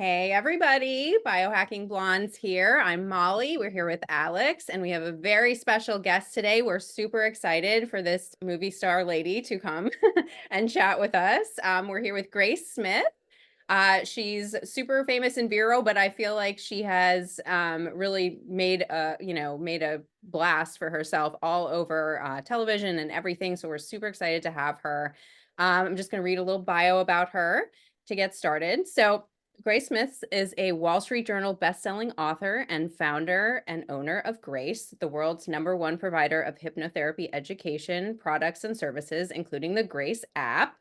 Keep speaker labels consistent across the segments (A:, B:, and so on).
A: Hey everybody, Biohacking Blondes here. I'm Molly. We're here with Alex, and we have a very special guest today. We're super excited for this movie star lady to come and chat with us. We're here with Grace Smith. She's super famous in Vero, but I feel like she has really made a blast for herself all over television and everything. So we're super excited to have her. I'm just going to read a little bio about her to get started. So Grace Smith is a Wall Street Journal bestselling author and founder and owner of Grace, the world's #1 provider of hypnotherapy education, products, and services, including the Grace app.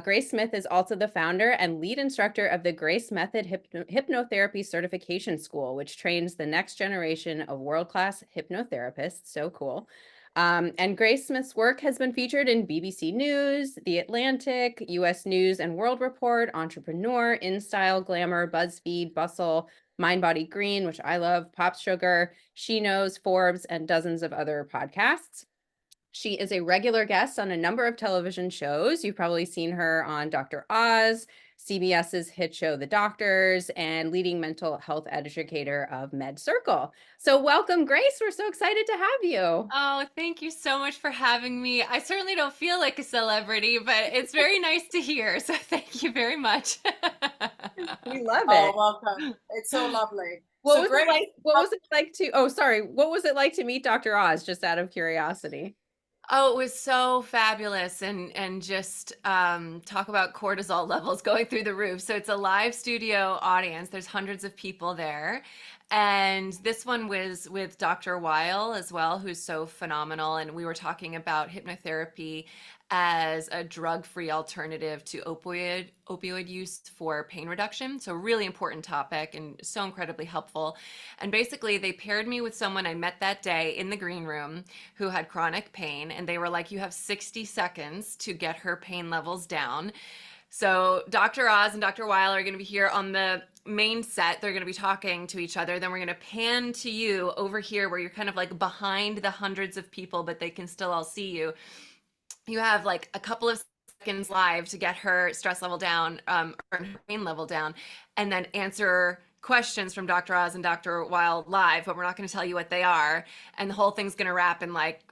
A: Grace Smith is also the founder and lead instructor of the Grace Method Hypnotherapy Certification School, which trains the next generation of world-class hypnotherapists. So cool. And Grace Smith's work has been featured in BBC News, The Atlantic, US News and World Report, Entrepreneur, InStyle, Glamour, BuzzFeed, Bustle, Mind Body Green, which I love, Pop Sugar, She Knows, Forbes, and dozens of other podcasts. She is a regular guest on a number of television shows. You've probably seen her on Dr. Oz, CBS's hit show The Doctors, and leading mental health educator of Med Circle. So welcome, Grace. We're so excited to have you.
B: Oh, thank you so much for having me. I certainly don't feel like a celebrity, but it's very nice to hear. So thank you very much.
A: We love
C: Oh,
A: it.
C: welcome. It's so lovely.
A: What
C: So
A: was it
C: Grace,
A: like? What was it like to, oh, sorry. What was it like to meet Dr. Oz, just out of curiosity?
B: Oh, it was so fabulous and just talk about cortisol levels going through the roof. So it's a live studio audience. There's hundreds of people there. And this one was with Dr. Weil as well, who's so phenomenal. And we were talking about hypnotherapy as a drug-free alternative to opioid use for pain reduction. So really important topic and so incredibly helpful. And basically they paired me with someone I met that day in the green room who had chronic pain, and they were like, you have 60 seconds to get her pain levels down. So Dr. Oz and Dr. Weil are going to be here on the main set. They're going to be talking to each other. Then we're going to pan to you over here where you're kind of like behind the hundreds of people, but they can still all see you. You have like a couple of seconds live to get her stress level down, or her pain level down, and then answer questions from Dr. Oz and Dr. Weil live, but we're not going to tell you what they are. And the whole thing's going to wrap in like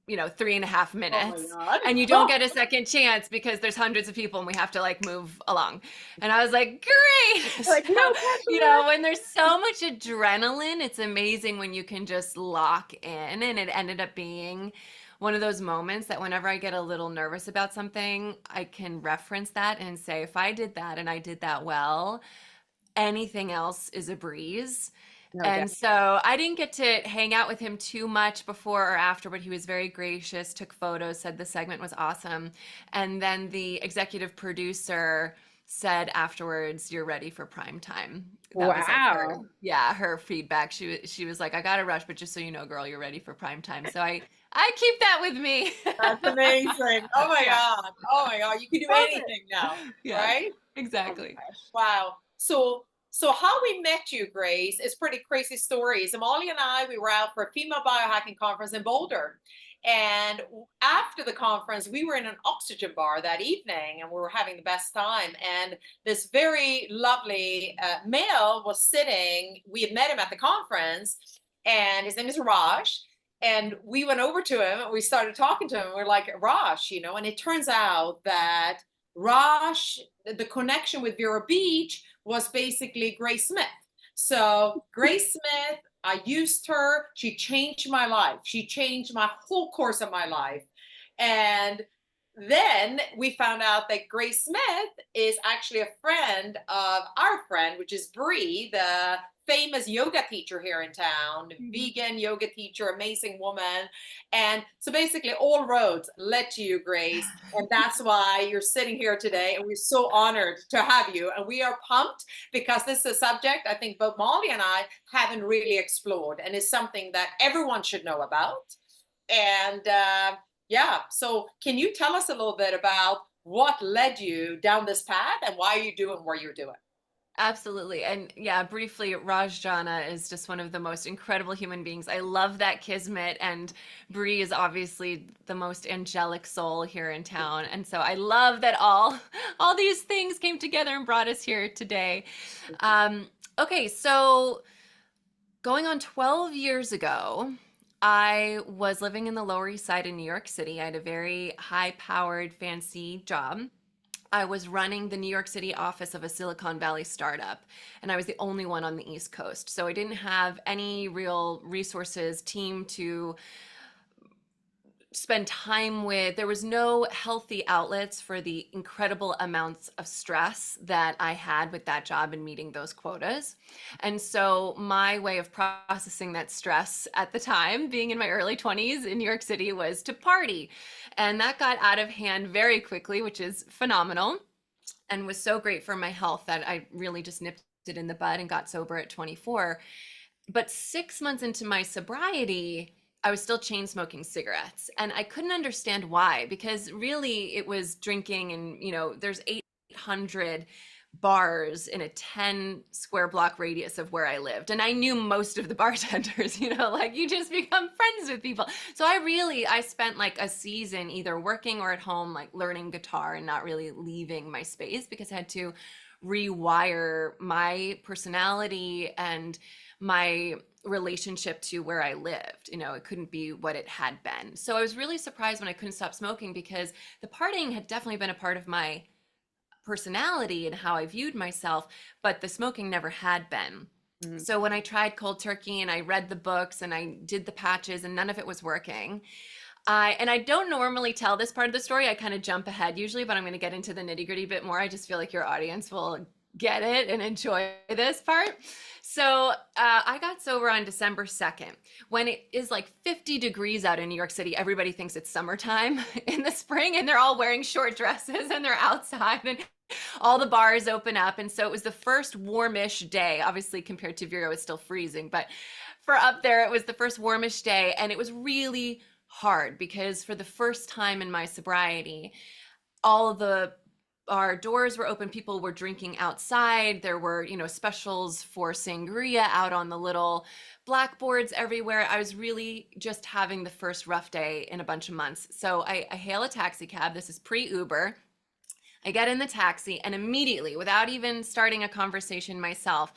B: 3.5
C: oh my
B: minutes,
C: God.
B: and you don't get a second chance because there's hundreds of people and we have to like move along. And I was like, great.
A: Like,
B: So,
A: no pressure.
B: when there's so much adrenaline, it's amazing when you can just lock in. And it ended up being one of those moments that whenever I get a little nervous about something, I can reference that and say, if I did that and I did that well, anything else is a breeze.
A: No doubt.
B: And so I didn't get to hang out with him too much before or after, but he was very gracious, took photos, said the segment was awesome. And then the executive producer said afterwards, "You're ready for prime time." That was like
A: Wow.
B: her feedback. She was like, "I got to rush, but just so you know, girl, you're ready for prime time." So I keep that with me.
C: That's amazing. Oh my
B: Yeah.
C: God. Oh my God. You can do
A: Love it.
C: anything now,
B: Yes,
C: right? Oh my
B: exactly.
C: gosh. Wow. So how we met you, Grace, is pretty crazy stories. Molly and I, we were out for a female biohacking conference in Boulder. And after the conference, we were in an oxygen bar that evening and we were having the best time. And this very lovely male was sitting, we had met him at the conference, and his name is Raj. And we went over to him and we started talking to him. We're like, Raj, and it turns out that Raj, the connection with Vero Beach was basically Grace Smith. So Grace Smith, I used her. She changed my life. She changed my whole course of my life. And then we found out that Grace Smith is actually a friend of our friend, which is Bree, the famous yoga teacher here in town, vegan yoga teacher, amazing woman. And so basically all roads led to you, Grace. And that's why you're sitting here today. And we're so honored to have you. And we are pumped because this is a subject I think both Molly and I haven't really explored, and is something that everyone should know about. And yeah, so can you tell us a little bit about what led you down this path and why are you doing what you're doing?
B: Absolutely. And yeah, briefly, Raj Jana is just one of the most incredible human beings. I love that kismet, and Bree is obviously the most angelic soul here in town. And so I love that all these things came together and brought us here today. Okay, so going on 12 years ago, I was living in the Lower East Side in New York City. I had a very high-powered, fancy job. I was running the New York City office of a Silicon Valley startup, and I was the only one on the East Coast. So I didn't have any real resources, team to spend time with. There was no healthy outlets for the incredible amounts of stress that I had with that job and meeting those quotas. And so my way of processing that stress at the time, being in my early 20s in New York City, was to party. And that got out of hand very quickly, which is phenomenal, and was so great for my health that I really just nipped it in the bud and got sober at 24. But 6 months into my sobriety, I was still chain smoking cigarettes, and I couldn't understand why, because really it was drinking, and there's 800 bars in a 10 square block radius of where I lived, and I knew most of the bartenders. Like, you just become friends with people. So I spent like a season either working or at home, like learning guitar and not really leaving my space, because I had to rewire my personality and my relationship to where I lived. It couldn't be what it had been. So I was really surprised when I couldn't stop smoking, because the partying had definitely been a part of my personality and how I viewed myself, but the smoking never had been. Mm-hmm. So when I tried cold turkey and I read the books and I did the patches and none of it was working, and I don't normally tell this part of the story. I kind of jump ahead usually, but I'm going to get into the nitty gritty a bit more. I just feel like your audience will get it and enjoy this part. So I got sober on December 2nd, when it is like 50 degrees out in New York City. Everybody thinks it's summertime in the spring, and they're all wearing short dresses and they're outside, and all the bars open up. And so it was the first warmish day. Obviously, compared to Vero, it's still freezing, but for up there, it was the first warmish day. And it was really hard, because for the first time in my sobriety, all of our doors were open. People were drinking outside. There were, specials for sangria out on the little blackboards everywhere. I was really just having the first rough day in a bunch of months. So I hail a taxi cab. This is pre-Uber. I get in the taxi, and immediately, without even starting a conversation myself,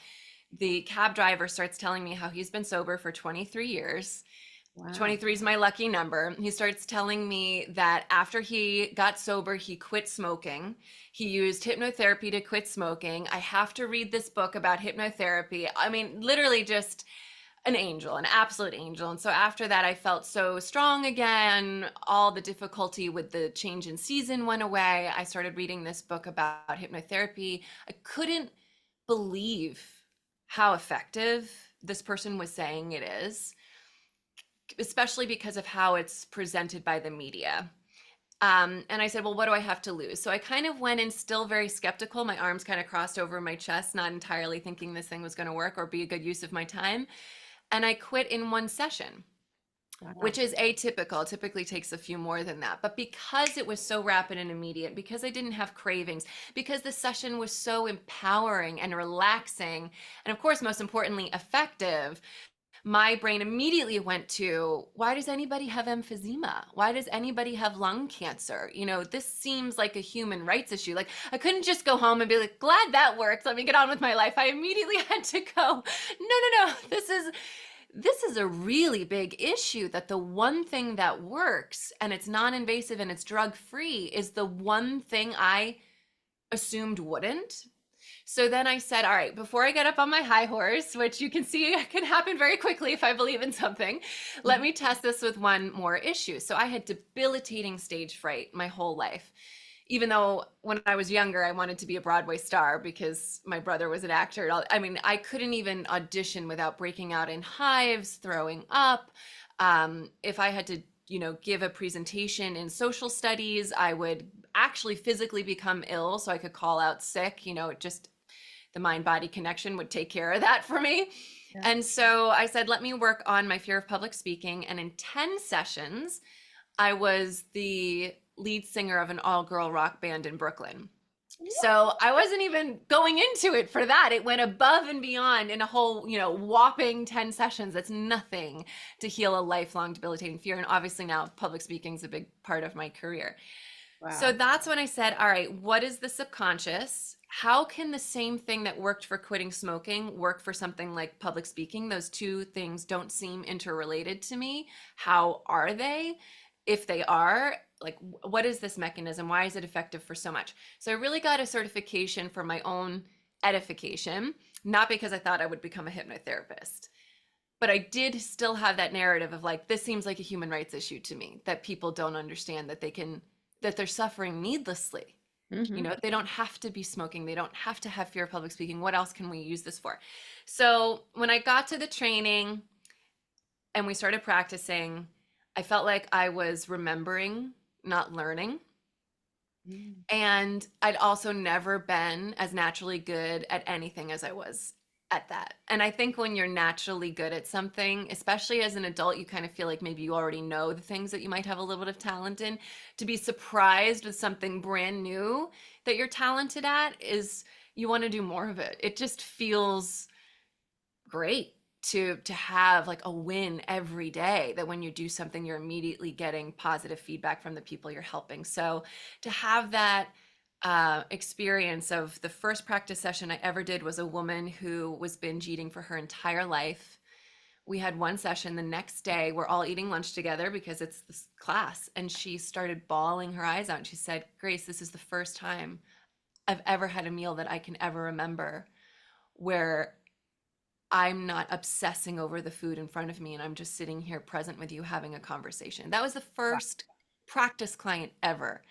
B: the cab driver starts telling me how he's been sober for 23 years. Wow. 23 is my lucky number. He starts telling me that after he got sober, he quit smoking. He used hypnotherapy to quit smoking. I have to read this book about hypnotherapy. I mean, literally just an angel, an absolute angel. And so after that, I felt so strong again. All the difficulty with the change in season went away. I started reading this book about hypnotherapy. I couldn't believe how effective this person was saying it is, especially because of how it's presented by the media. And I said, well, what do I have to lose? So I kind of went in still very skeptical. My arms kind of crossed over my chest, not entirely thinking this thing was going to work or be a good use of my time. And I quit in one session, which is atypical. It typically takes a few more than that. But because it was so rapid and immediate, because I didn't have cravings, because the session was so empowering and relaxing, and of course, most importantly, effective, my brain immediately went to, why does anybody have emphysema? Why does anybody have lung cancer? This seems like a human rights issue. Like, I couldn't just go home and be like, glad that worked, let me get on with my life. I immediately had to go, no, this is a really big issue, that the one thing that works, and it's non-invasive and it's drug-free, is the one thing I assumed wouldn't. So then I said, all right, before I get up on my high horse, which you can see can happen very quickly if I believe in something, let me test this with one more issue. So I had debilitating stage fright my whole life. Even though when I was younger, I wanted to be a Broadway star because my brother was an actor. I mean, I couldn't even audition without breaking out in hives, throwing up. If I had to, give a presentation in social studies, I would actually physically become ill so I could call out sick. Just the mind-body connection would take care of that for me. Yeah. And so I said, let me work on my fear of public speaking. And in 10 sessions, I was the lead singer of an all-girl rock band in Brooklyn. So I wasn't even going into it for that. It went above and beyond in a whole, whopping 10 sessions. That's nothing to heal a lifelong debilitating fear. And obviously now public speaking is a big part of my career. So
A: Wow.
B: that's when I said, all right, what is the subconscious? How can the same thing that worked for quitting smoking work for something like public speaking? Those two things don't seem interrelated to me. How are they? If they are, like, what is this mechanism? Why is it effective for so much? So I really got a certification for my own edification, not because I thought I would become a hypnotherapist. But I did still have that narrative of like, this seems like a human rights issue to me, that people don't understand that they're suffering needlessly.
A: Mm-hmm.
B: They don't have to be smoking. They don't have to have fear of public speaking. What else can we use this for? So when I got to the training and we started practicing, I felt like I was remembering, not learning. And I'd also never been as naturally good at anything as I was at that. And I think when you're naturally good at something, especially as an adult, you kind of feel like maybe you already know the things that you might have a little bit of talent in. To be surprised with something brand new that you're talented at is, you want to do more of it. It just feels great to have like a win every day, that when you do something, you're immediately getting positive feedback from the people you're helping. So to have that experience of the first practice session I ever did was a woman who was binge eating for her entire life. We had one session. The next day, we're all eating lunch together because it's this class. And she started bawling her eyes out. And she said, Grace, this is the first time I've ever had a meal that I can ever remember where I'm not obsessing over the food in front of me and I'm just sitting here present with you having a conversation. That was the first practice client ever.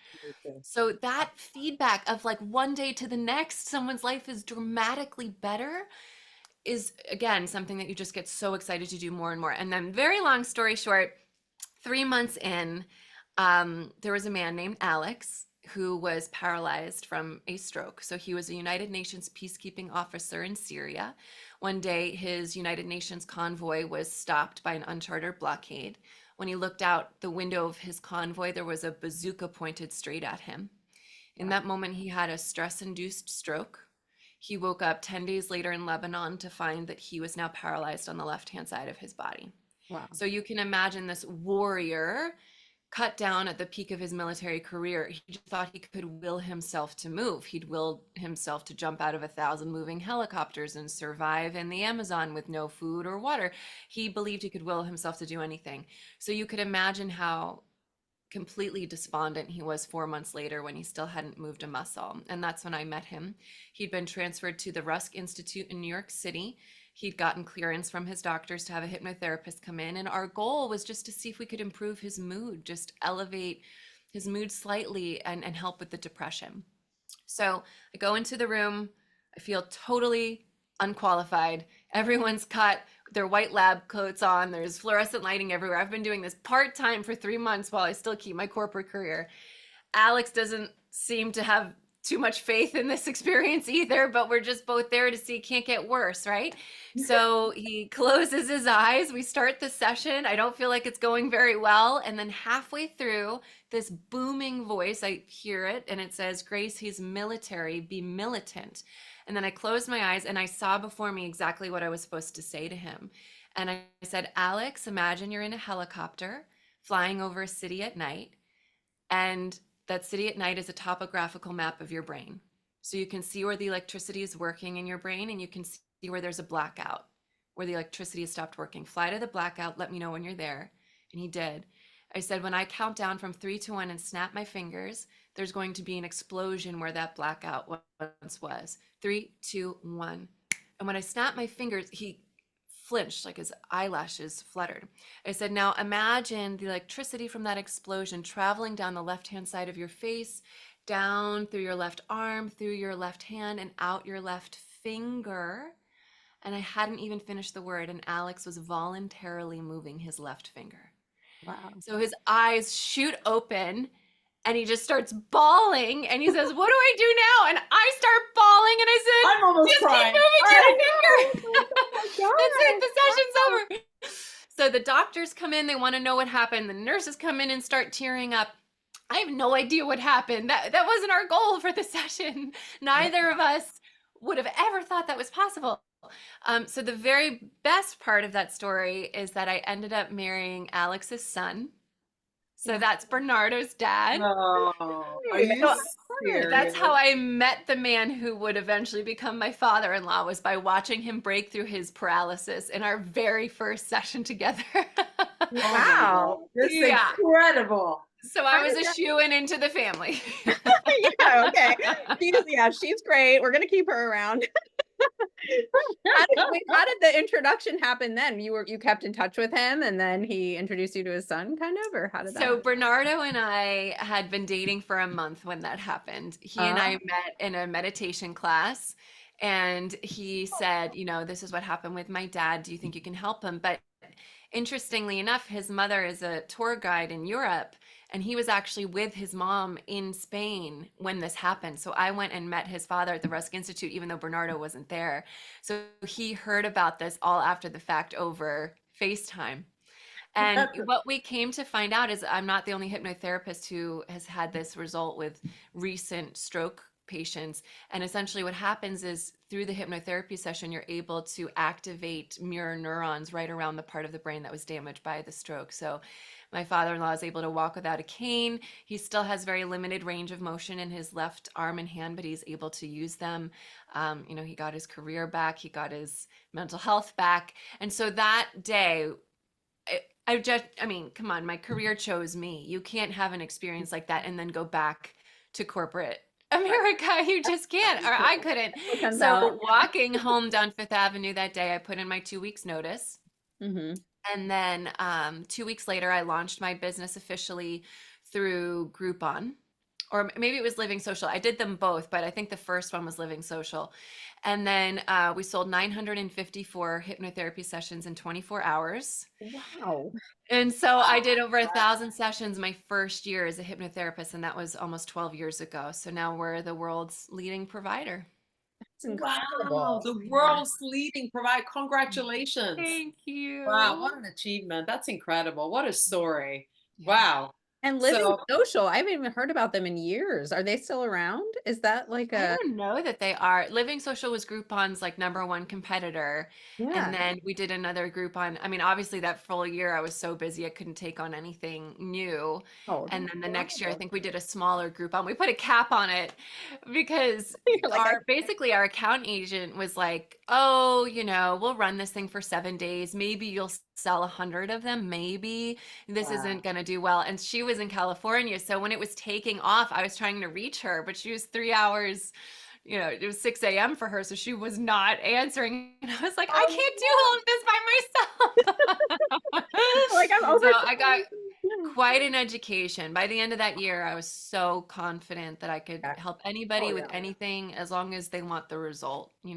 B: So that feedback of like one day to the next, someone's life is dramatically better is, again, something that you just get so excited to do more and more. And then, very long story short, 3 months in, there was a man named Alex who was paralyzed from a stroke. So he was a United Nations peacekeeping officer in Syria. One day, his United Nations convoy was stopped by an unchartered blockade. When he looked out the window of his convoy, there was a bazooka pointed straight at him. In that moment, he had a stress-induced stroke. He woke up 10 days later in Lebanon to find that he was now paralyzed on the left-hand side of his body.
A: Wow.
B: So you can imagine this warrior cut down at the peak of his military career. He just thought he could will himself to move. He'd willed himself to jump out of 1,000 moving helicopters and survive in the Amazon with no food or water. He believed he could will himself to do anything. So you could imagine how completely despondent he was 4 months later when he still hadn't moved a muscle. And that's when I met him. He'd been transferred to the Rusk Institute in New York City. He'd gotten clearance from his doctors to have a hypnotherapist come in. And our goal was just to see if we could improve his mood, just elevate his mood slightly and help with the depression. So I go into the room. I feel totally unqualified. Everyone's got their white lab coats on. There's fluorescent lighting everywhere. I've been doing this part-time for 3 months while I still keep my corporate career. Alex doesn't seem to have too much faith in this experience either, but we're just both there to see it can't get worse, right? So he closes his eyes. We start the session. I don't feel like it's going very well. And then halfway through, this booming voice, I hear it, and it says, Grace, he's military, be militant. And then I closed my eyes and I saw before me exactly what I was supposed to say to him. And I said, Alex, imagine you're in a helicopter flying over a city at night, and that city at night is a topographical map of your brain. So you can see where the electricity is working in your brain, and you can see where there's a blackout, where the electricity has stopped working. Fly to the blackout, let me know when you're there. And he did. I said, when I count down from 3 to 1 and snap my fingers, there's going to be an explosion where that blackout once was. 3, 2, 1. And when I snapped my fingers, he flinched, like his eyelashes fluttered. I said, now imagine the electricity from that explosion traveling down the left-hand side of your face, down through your left arm, through your left hand, and out your left finger. And I hadn't even finished the word, and Alex was voluntarily moving his left finger.
A: Wow.
B: So his eyes shoot open, and he just starts bawling, and he says, what do I do now? And I start bawling, and I said,
C: I'm almost
B: just
C: crying.
B: keep moving your finger.
A: God.
B: That's it, the session's over. So the doctors come in, they want to know what happened. The nurses come in and start tearing up. I have no idea what happened. That wasn't our goal for the session. Neither of us would have ever thought that was possible. So the very best part of that story is that I ended up marrying Alex's son. So that's Bernardo's dad.
C: No, are you
A: So
B: That's
C: serious?
B: how I met the man who would eventually become my father-in-law, was by watching him break through his paralysis in our very first session together.
C: Oh my
A: wow.
C: God, this is
B: Yeah.
C: incredible.
B: So I was a shoo-in into the family.
A: Yeah, okay. She's great. We're gonna keep her around. How did the introduction happen then? You kept in touch with him and then he introduced you to his son, kind of, or how did that
B: So
A: happen?
B: Bernardo and I had been dating for a month when that happened. He and I
A: Oh,
B: met in a meditation class, and he said, this is what happened with my dad. Do you think you can help him? But interestingly enough, his mother is a tour guide in Europe, and he was actually with his mom in Spain when this happened. So I went and met his father at the Rusk Institute, even though Bernardo wasn't there. So he heard about this all after the fact over FaceTime. And what we came to find out is I'm not the only hypnotherapist who has had this result with recent stroke patients. And essentially what happens is through the hypnotherapy session, you're able to activate mirror neurons right around the part of the brain that was damaged by the stroke. So my father-in-law is able to walk without a cane. He still has very limited range of motion in his left arm and hand, but he's able to use them. He got his career back. He got his mental health back. And so that day, come on, my career chose me. You can't have an experience like that and then go back to corporate America. You just can't, or I couldn't.
A: it comes out.
B: So walking home down Fifth Avenue that day, I put in my 2 weeks notice.
A: Mhm.
B: And then 2 weeks later, I launched my business officially through Groupon, or maybe it was Living Social. I did them both, but I think the first one was Living Social. And then we sold 954 hypnotherapy sessions in 24 hours.
A: Wow.
B: And so I did over 1,000 sessions my first year as a hypnotherapist, and that was almost 12 years ago. So now we're the world's leading provider.
A: It's
C: Wow,
A: incredible.
C: the
B: Yeah.
C: world's leading provider. Congratulations.
B: Thank you.
C: Wow, what an achievement. That's incredible. What a story.
B: Yeah.
C: Wow.
A: And Living
C: So
A: Social, I haven't even heard about them in years. Are they still around? Is that like
B: I
A: a
B: don't know that they are. Living Social was Groupon's like #1 competitor.
A: yeah.
B: And then we did another Groupon. I mean, obviously that full year I was so busy I couldn't take on anything new.
A: Oh,
B: And then the next year I think we did a smaller Groupon. We put a cap on it because
A: you're like,
B: basically our account agent was like, "Oh, we'll run this thing for 7 days. Maybe you'll sell 100 of them. Maybe this
C: wow.
B: isn't going to do well." And she was in California. So when it was taking off, I was trying to reach her, but she was 3 hours, it was 6 a.m. for her. So she was not answering. And I was like, I can't do all of this by myself.
A: like I'm over.
B: So I got quite an education. By the end of that year, I was so confident that I could help anybody with anything as long as they want the result, as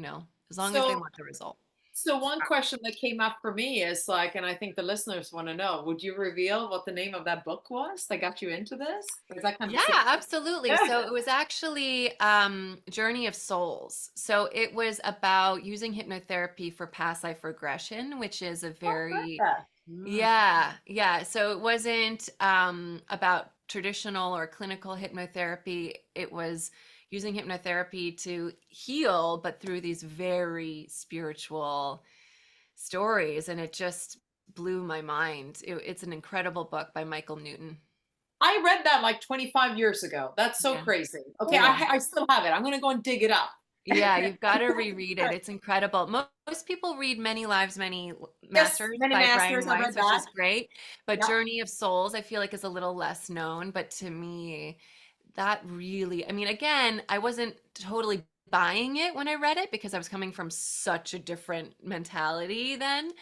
B: long as they want the result.
C: So one question that came up for me is like, and I think the listeners want to know, would you reveal what the name of that book was that got you into this? Is that kind of
B: Yeah, absolutely. So it was actually Journey of Souls. So it was about using hypnotherapy for past life regression, which is a very yeah. So it wasn't about traditional or clinical hypnotherapy. It was using hypnotherapy to heal, but through these very spiritual stories. And it just blew my mind. It's an incredible book by Michael Newton.
C: I read that like 25 years ago. That's so
B: Yeah.
C: crazy. Okay,
B: Yeah.
C: I still have it. I'm going to go and dig it up.
B: Yeah, you've got to reread it. It's incredible. Most people read Many Lives, Many Masters
C: Many
B: by
C: Masters,
B: Brian
C: I read
B: Weiss, which is
C: that.
B: great. But
C: Yep.
B: Journey of Souls, I feel like is a little less known. But to me, that really, again, I wasn't totally buying it when I read it because I was coming from such a different mentality then.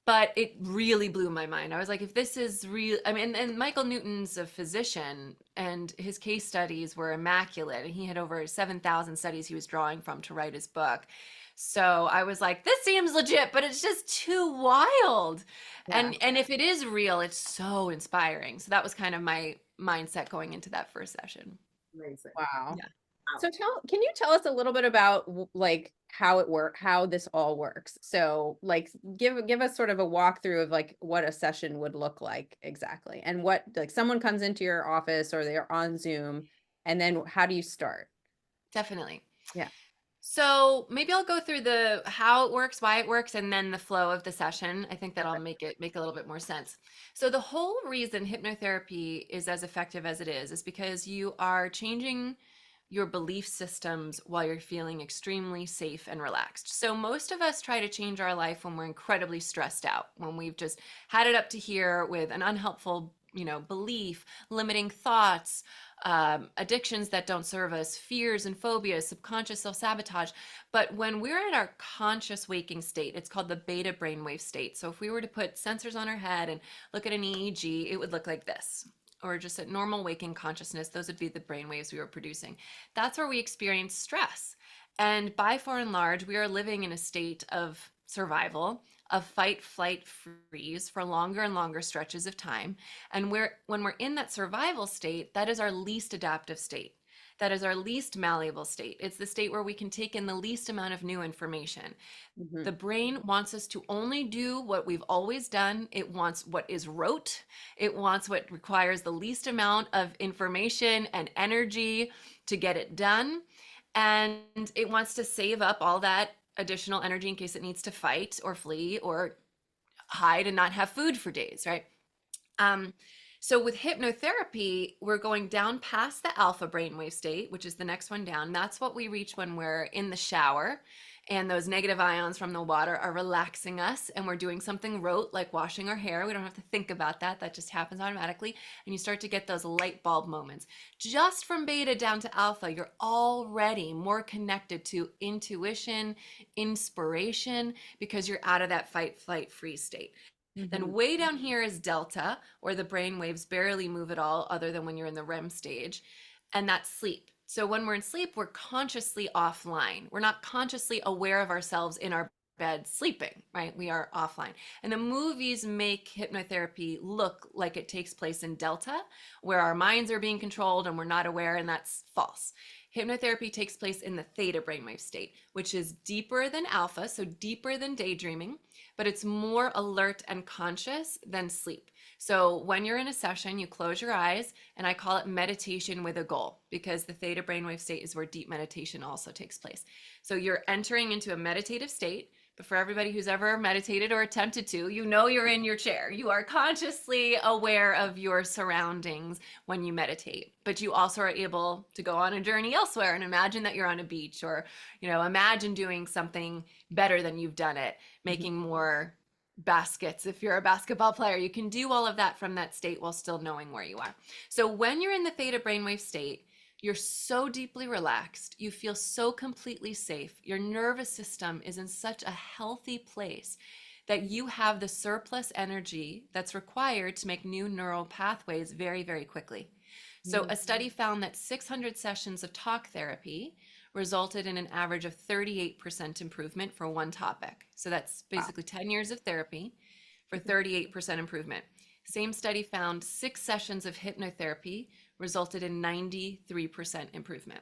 B: But it really blew my mind. I was like, if this is real, and Michael Newton's a physician and his case studies were immaculate. And he had over 7,000 studies he was drawing from to write his book. So I was like, this seems legit, but it's just too wild.
C: Yeah.
B: And if it is real, it's so inspiring. So that was kind of my mindset going into that first session.
C: Amazing.
A: Wow.
B: Yeah.
A: So can you tell us a little bit about like how this all works. So like give us sort of a walkthrough of like what a session would look like exactly. And what, like, someone comes into your office or they're on Zoom, and then how do you start?
B: Definitely.
A: Yeah.
B: So maybe I'll go through the how it works, why it works, and then the flow of the session. I think that'll
A: Perfect.
B: make a little bit more sense. So the whole reason hypnotherapy is as effective as it is because you are changing your belief systems while you're feeling extremely safe and relaxed. So most of us try to change our life when we're incredibly stressed out, when we've just had it up to here with an unhelpful, belief, limiting thoughts, addictions that don't serve us, fears and phobias, subconscious self-sabotage. But when we're in our conscious waking state, it's called the beta brainwave state. So if we were to put sensors on our head and look at an EEG, it would look like this, or just at normal waking consciousness. Those would be the brain waves we were producing. That's where we experience stress. And by far and large, we are living in a state of survival, of fight, flight, freeze for longer and longer stretches of time. And when we're in that survival state, that is our least adaptive state. That is our least malleable state. It's the state where we can take in the least amount of new information.
A: Mhm.
B: The brain wants us to only do what we've always done. It wants what is rote. It wants what requires the least amount of information and energy to get it done. And it wants to save up all that additional energy in case it needs to fight or flee or hide and not have food for days, right? So with hypnotherapy, we're going down past the alpha brainwave state, which is the next one down. That's what we reach when we're in the shower and those negative ions from the water are relaxing us and we're doing something rote like washing our hair. We don't have to think about that. That just happens automatically. And you start to get those light bulb moments. Just from beta down to alpha, you're already more connected to intuition, inspiration, because you're out of that fight, flight, freeze state. Then
A: Mhm.
B: way down here is delta, or the brain waves barely move at all other than when you're in the REM stage, and that's sleep. So when we're in sleep, we're consciously offline. We're not consciously aware of ourselves in our bed sleeping, right? We are offline. And the movies make hypnotherapy look like it takes place in delta, where our minds are being controlled and we're not aware, and that's false. Hypnotherapy takes place in the theta brainwave state, which is deeper than alpha, so deeper than daydreaming, but it's more alert and conscious than sleep. So when you're in a session, you close your eyes, and I call it meditation with a goal because the theta brainwave state is where deep meditation also takes place. So you're entering into a meditative state. But for everybody who's ever meditated or attempted to, you're in your chair. You are consciously aware of your surroundings when you meditate. But you also are able to go on a journey elsewhere and imagine that you're on a beach, or, imagine doing something better than you've done it, making more baskets. If you're a basketball player, you can do all of that from that state while still knowing where you are. So when you're in the theta brainwave state, you're so deeply relaxed. You feel so completely safe. Your nervous system is in such a healthy place that you have the surplus energy that's required to make new neural pathways very, very quickly. So a study found that 600 sessions of talk therapy resulted in an average of 38% improvement for one topic. So that's basically 10 years of therapy for 38% improvement. Same study found 6 sessions of hypnotherapy resulted in 93% improvement.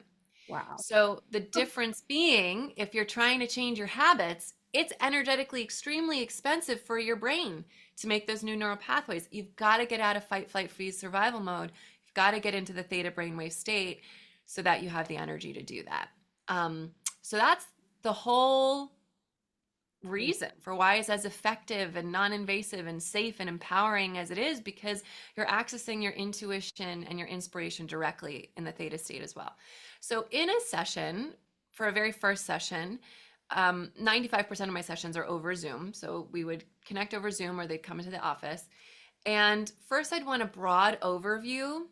A: Wow.
B: So the difference being, if you're trying to change your habits, it's energetically extremely expensive for your brain to make those new neural pathways. You've got to get out of fight, flight, freeze, survival mode. You've got to get into the theta brainwave state so that you have the energy to do that. So that's the whole reason for why it's as effective and non-invasive and safe and empowering as it is, because you're accessing your intuition and your inspiration directly in the theta state as well. So in a session, for a very first session, 95% of my sessions are over Zoom. So we would connect over Zoom or they'd come into the office. And first I'd want a broad overview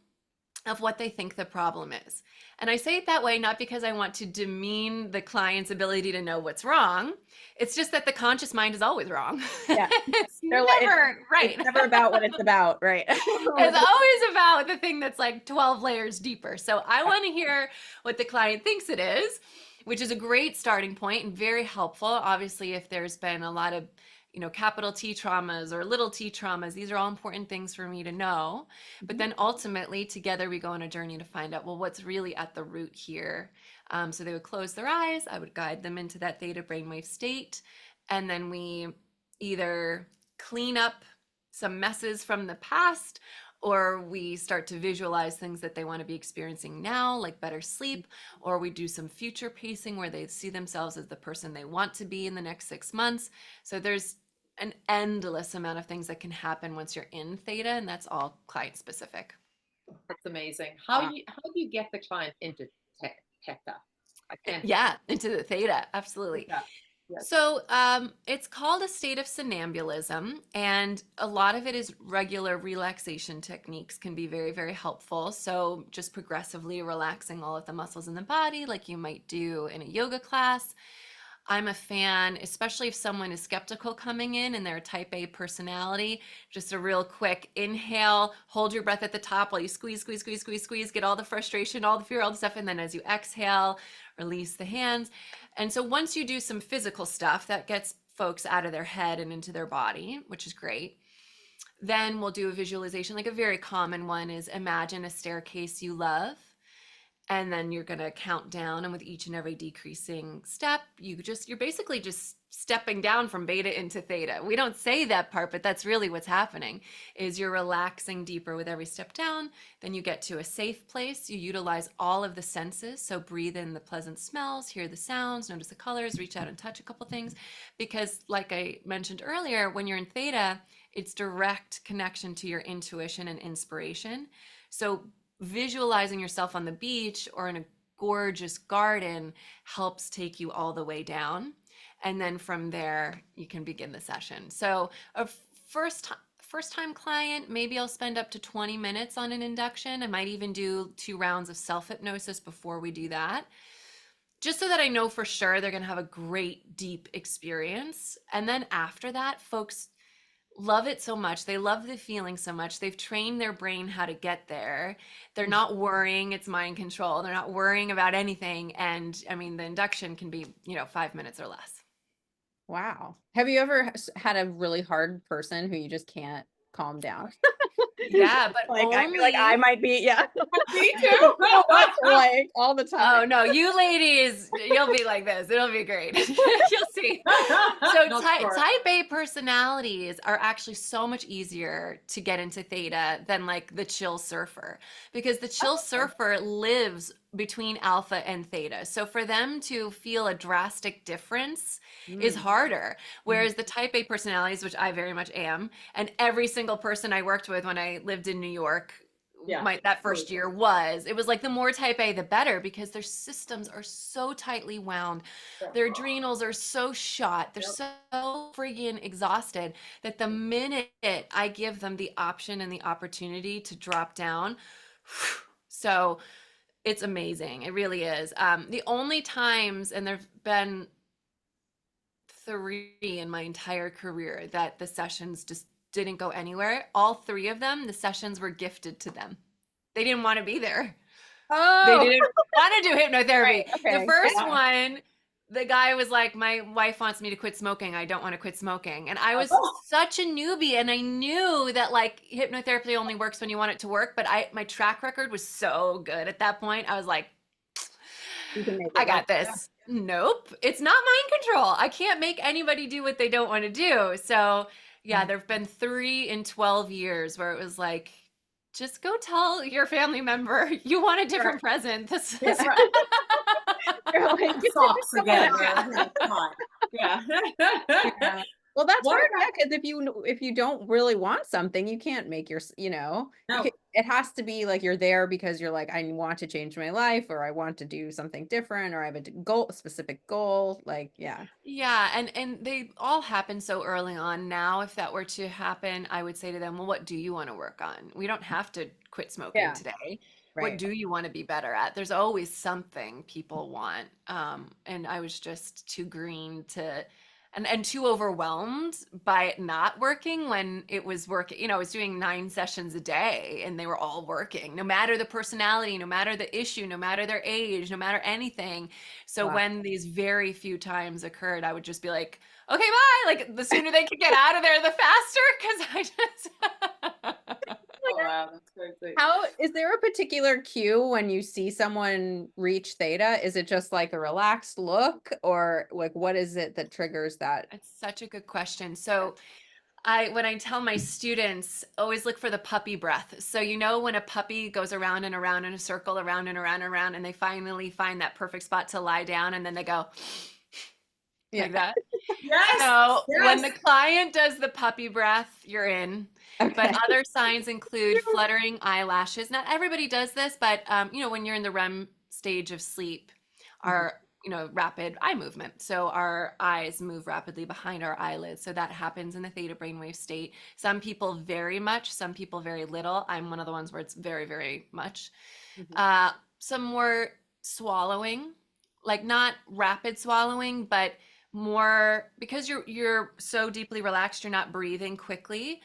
B: of what they think the problem is. And I say it that way, not because I want to demean the client's ability to know what's wrong. It's just that the conscious mind is always wrong.
A: Yeah.
B: It's never right.
A: It's never about what it's about, right?
B: It's always about the thing that's like 12 layers deeper. So I want to hear what the client thinks it is, which is a great starting point and very helpful. Obviously, if there's been a lot of capital T traumas or little t traumas, these are all important things for me to know. But then ultimately together we go on a journey to find out, well, what's really at the root here? So they would close their eyes. I would guide them into that theta brainwave state. And then we either clean up some messes from the past, or we start to visualize things that they want to be experiencing now, like better sleep, or we do some future pacing where they see themselves as the person they want to be in the next 6 months. So there's an endless amount of things that can happen once you're in theta, and that's all client specific.
C: That's amazing.
A: Wow.
C: How do you get the client into theta? I can't.
B: Yeah, into the theta, absolutely.
C: Yeah. Yes.
B: So it's called a state of somnambulism, and a lot of it is regular relaxation techniques can be very, very helpful. So just progressively relaxing all of the muscles in the body, like you might do in a yoga class. I'm a fan, especially if someone is skeptical coming in and they're a type A personality, just a real quick inhale, hold your breath at the top while you squeeze, squeeze, squeeze, squeeze, squeeze, get all the frustration, all the fear, all the stuff. And then as you exhale, release the hands. And so once you do some physical stuff, that gets folks out of their head and into their body, which is great. Then we'll do a visualization. Like a very common one is imagine a staircase you love. And then you're going to count down, and with each and every decreasing step, you're basically just stepping down from beta into theta. We don't say that part, but that's really what's happening is you're relaxing deeper with every step down. Then you get to a safe place. You utilize all of the senses. So breathe in the pleasant smells, hear the sounds, notice the colors, reach out and touch a couple things. Because like I mentioned earlier, when you're in theta, it's direct connection to your intuition and inspiration. So visualizing yourself on the beach or in a gorgeous garden helps take you all the way down. And then from there, you can begin the session. So a first time client, maybe I'll spend up to 20 minutes on an induction. I might even do 2 rounds of self-hypnosis before we do that, just so that I know for sure they're going to have a great, deep experience. And then after that, folks love it so much. They love the feeling so much. They've trained their brain how to get there. They're not worrying. It's mind control. They're not worrying about anything. And I mean, the induction can be, 5 minutes or less.
A: Wow. Have you ever had a really hard person who you just can't calm down?
B: Yeah, but
A: like I feel like I might be, yeah.
C: Me too.
A: like all the time.
B: Oh no, you ladies, you'll be like this. It'll be great. You'll see. So type A personalities are actually so much easier to get into theta than like the chill surfer, because the chill surfer lives between alpha and theta. So for them to feel a drastic difference is harder. Whereas the type A personalities, which I very much am, and every single person I worked with when I lived in New York, that first year it was like the more type A, the better, because their systems are so tightly wound. Their adrenals are so shot. They're so friggin' exhausted that the minute I give them the option and the opportunity to drop down, so it's amazing. It really is. The only times, and there've been 3 in my entire career that the sessions just didn't go anywhere. All 3 of them, the sessions were gifted to them. They didn't want to be there. They didn't want to do hypnotherapy. Right, okay. The first one, the guy was like, my wife wants me to quit smoking. I don't want to quit smoking. And I was such a newbie, and I knew that like hypnotherapy only works when you want it to work. But my track record was so good at that point. I was like, I got this. Nope. It's not mind control. I can't make anybody do what they don't want to do. So yeah, there've been 3 in 12 years where it was like, just go tell your family member you want a different present. This is
C: You're like, socks again. Yeah.
A: Well, that's hard, because if you don't really want something, you can't make your,
C: No.
A: it has to be like you're there because you're like, I want to change my life, or I want to do something different, or I have a specific goal. Like, yeah.
B: Yeah. And they all happen so early on. Now, if that were to happen, I would say to them, well, what do you want to work on? We don't have to quit smoking today. Right. What do you want to be better at? There's always something people want. And I was just too green to, and too overwhelmed by it not working when it was working. I was doing 9 sessions a day and they were all working, no matter the personality, no matter the issue, no matter their age, no matter anything. So when these very few times occurred, I would just be like, okay, bye. Like the sooner they could get out of there, the faster. Cause I just,
C: wow, that's crazy.
A: How is there a particular cue when you see someone reach theta? Is it just like a relaxed look, or like what is it that triggers that?
B: It's such a good question. So when I tell my students, always look for the puppy breath. So you know when a puppy goes around and around in a circle, around and around and around, and they finally find that perfect spot to lie down, and then they go
A: Yeah.
B: like that.
C: Yes,
B: So when
C: yes.
B: the client does the puppy breath, you're in. But
A: Okay.
B: other signs include fluttering eyelashes. Not everybody does this, but when you're in the REM stage of sleep, our rapid eye movement. So our eyes move rapidly behind our eyelids. So that happens in the theta brainwave state. Some people very much, some people very little. I'm one of the ones where it's very, very much. Some more swallowing, like not rapid swallowing, but more because you're so deeply relaxed, you're not breathing quickly.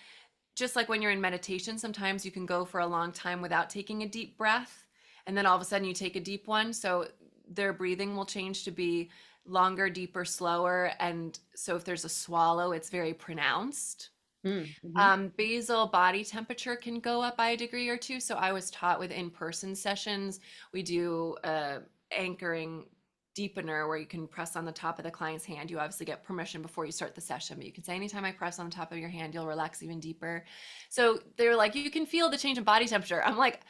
B: Just like when you're in meditation, sometimes you can go for a long time without taking a deep breath, and then all of a sudden you take a deep one. So their breathing will change to be longer, deeper, slower. And so if there's a swallow, it's very pronounced. Basal body temperature can go up by a degree or two. So I was taught with in-person sessions, we do anchoring deepener where you can press on the top of the client's hand. You obviously get permission before you start the session, but you can say, anytime I press on the top of your hand, you'll relax even deeper. So they're like, you can feel the change in body temperature. I'm like,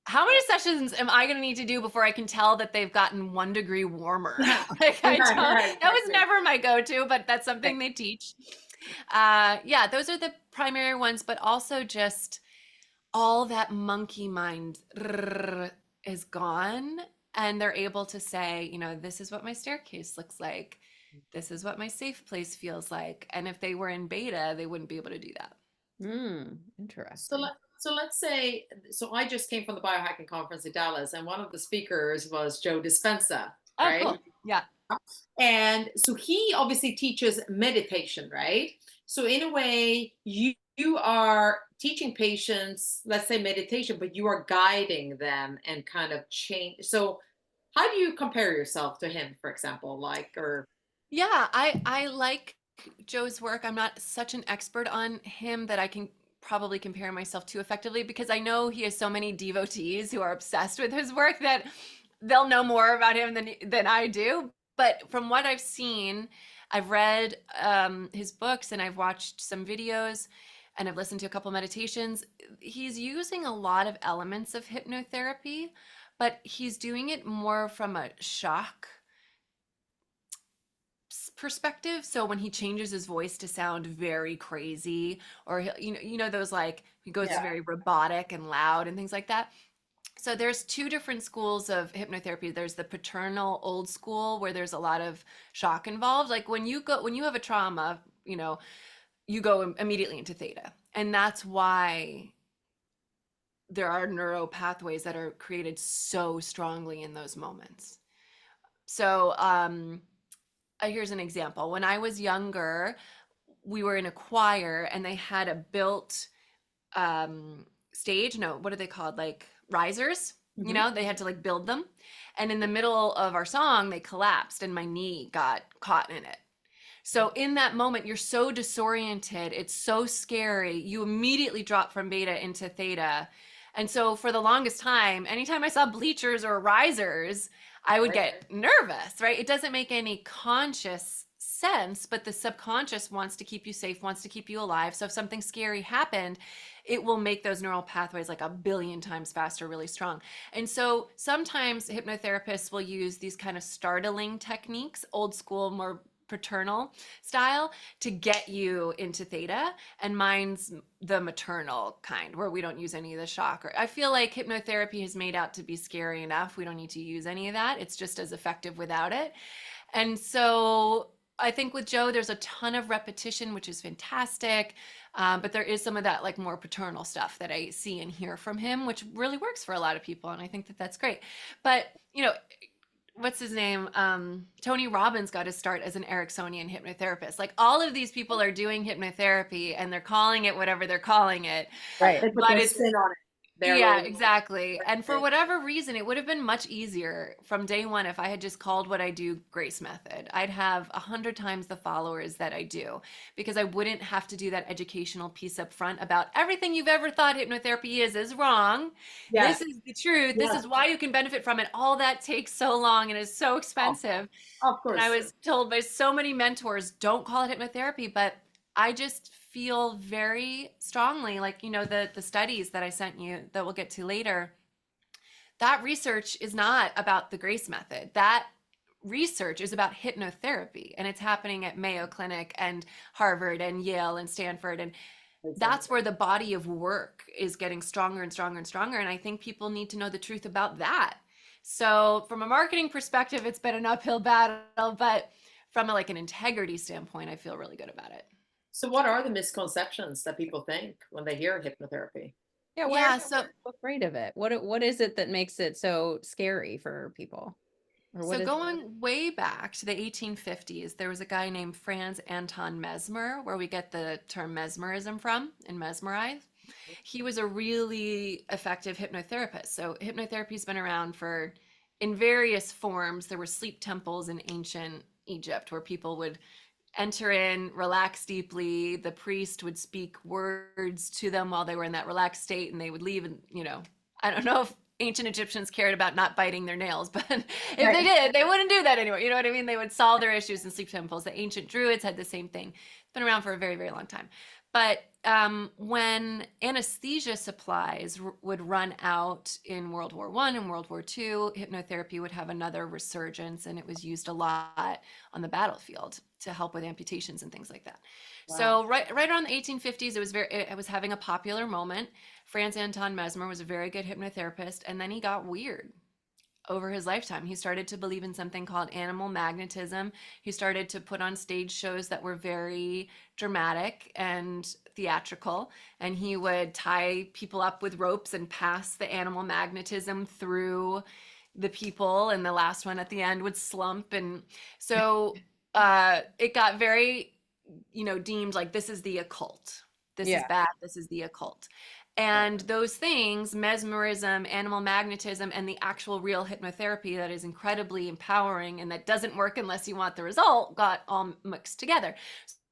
B: how many sessions am I going to need to do before I can tell that they've gotten 1 degree warmer? Like that was never my go-to, but that's something they teach. Those are the primary ones, but also just all that monkey mind is gone. And they're able to say, this is what my staircase looks like. This is what my safe place feels like. And if they were in beta, they wouldn't be able to do that.
A: Interesting.
C: So let's say, so I just came from the biohacking conference in Dallas, and one of the speakers was Joe Dispenza,
B: Oh,
C: right?
B: cool. Yeah.
C: And so he obviously teaches meditation, right? So in a way, you are teaching patients, let's say meditation, but you are guiding them and kind of change. So how do you compare yourself to him, for example?
B: Yeah, I like Joe's work. I'm not such an expert on him that I can probably compare myself to effectively, because I know he has so many devotees who are obsessed with his work that they'll know more about him than I do. But from what I've seen, I've read his books and I've watched some videos and I've listened to a couple meditations. He's using a lot of elements of hypnotherapy, but he's doing it more from a shock perspective. So when he changes his voice to sound very crazy, or those, like, he goes very robotic and loud and things like that. So there's two different schools of hypnotherapy. There's the paternal old school, where there's a lot of shock involved. Like when you have a trauma, you go immediately into theta. And that's why there are neuro pathways that are created so strongly in those moments. So here's an example. When I was younger, we were in a choir and they had a built stage. No, what are they called? Like risers. They had to like build them. And in the middle of our song, they collapsed and my knee got caught in it. So in that moment, you're so disoriented. It's so scary. You immediately drop from beta into theta. And so for the longest time, anytime I saw bleachers or risers, I would get nervous, right? It doesn't make any conscious sense, but the subconscious wants to keep you safe, wants to keep you alive. So if something scary happened, it will make those neural pathways like 1 billion times faster, really strong. And so sometimes hypnotherapists will use these kind of startling techniques, old school, more paternal style, to get you into theta. And mine's the maternal kind, where we don't use any of the shock. I feel like hypnotherapy is made out to be scary enough. We don't need to use any of that. It's just as effective without it. And so I think with Joe, there's a ton of repetition, which is fantastic. But there is some of that like more paternal stuff that I see and hear from him, which really works for a lot of people. And I think that that's great. But, what's his name? Tony Robbins got his start as an Ericksonian hypnotherapist. Like all of these people are doing hypnotherapy and they're calling it whatever they're calling it.
C: Right. They put
B: But
C: their
B: it's
C: spin on it.
B: Yeah,
C: low.
B: exactly. And for whatever reason, it would have been much easier from day one if I had just called what I do Grace Method. I'd have 100 times the followers that I do because I wouldn't have to do that educational piece up front about everything you've ever thought hypnotherapy is wrong.
C: Yeah,
B: This is the truth. This
C: yeah,
B: is why you can benefit from it. All that takes so long and is so
C: of
B: expensive.
C: of
B: And I
C: course.
B: was told by so many mentors, don't call it hypnotherapy, but I just feel very strongly, like, the studies that I sent you that we'll get to later, that research is not about the Grace Method. That research is about hypnotherapy, and it's happening at Mayo Clinic and Harvard and Yale and Stanford. And that's where the body of work is getting stronger and stronger and stronger. And I think people need to know the truth about that. So from a marketing perspective, it's been an uphill battle, but from like an integrity standpoint, I feel really good about it.
C: So what are the misconceptions that people think when they hear hypnotherapy?
A: Yeah, why are
B: Yeah,
A: people
B: so
A: so afraid of it? What is it that makes it so scary for people? Or what
B: So
A: is
B: going way back to the 1850s, there was a guy named Franz Anton Mesmer, where we get the term mesmerism from, and mesmerize. He was a really effective hypnotherapist. So hypnotherapy's been around in various forms. There were sleep temples in ancient Egypt where people would enter in, relax deeply. The priest would speak words to them while they were in that relaxed state, and they would leave. And, I don't know if ancient Egyptians cared about not biting their nails, but if they
A: Right.
B: did, they wouldn't do that anymore. You know what I mean? They would solve their issues in sleep temples. The ancient Druids had the same thing. It's been around for a very, very long time. But when anesthesia supplies would run out in World War I and World War II, hypnotherapy would have another resurgence, and it was used a lot on the battlefield to help with amputations and things like that.
A: Wow.
B: So right around the 1850s, it was having a popular moment. Franz Anton Mesmer was a very good hypnotherapist, and then he got weird over his lifetime. He started to believe in something called animal magnetism. He started to put on stage shows that were very dramatic and theatrical, and he would tie people up with ropes and pass the animal magnetism through the people, and the last one at the end would slump. And so it got very, deemed like, this is the occult. This is
A: Yeah.
B: bad. This is the occult. And those things, mesmerism, animal magnetism, and the actual real hypnotherapy that is incredibly empowering and that doesn't work unless you want the result, got all mixed together.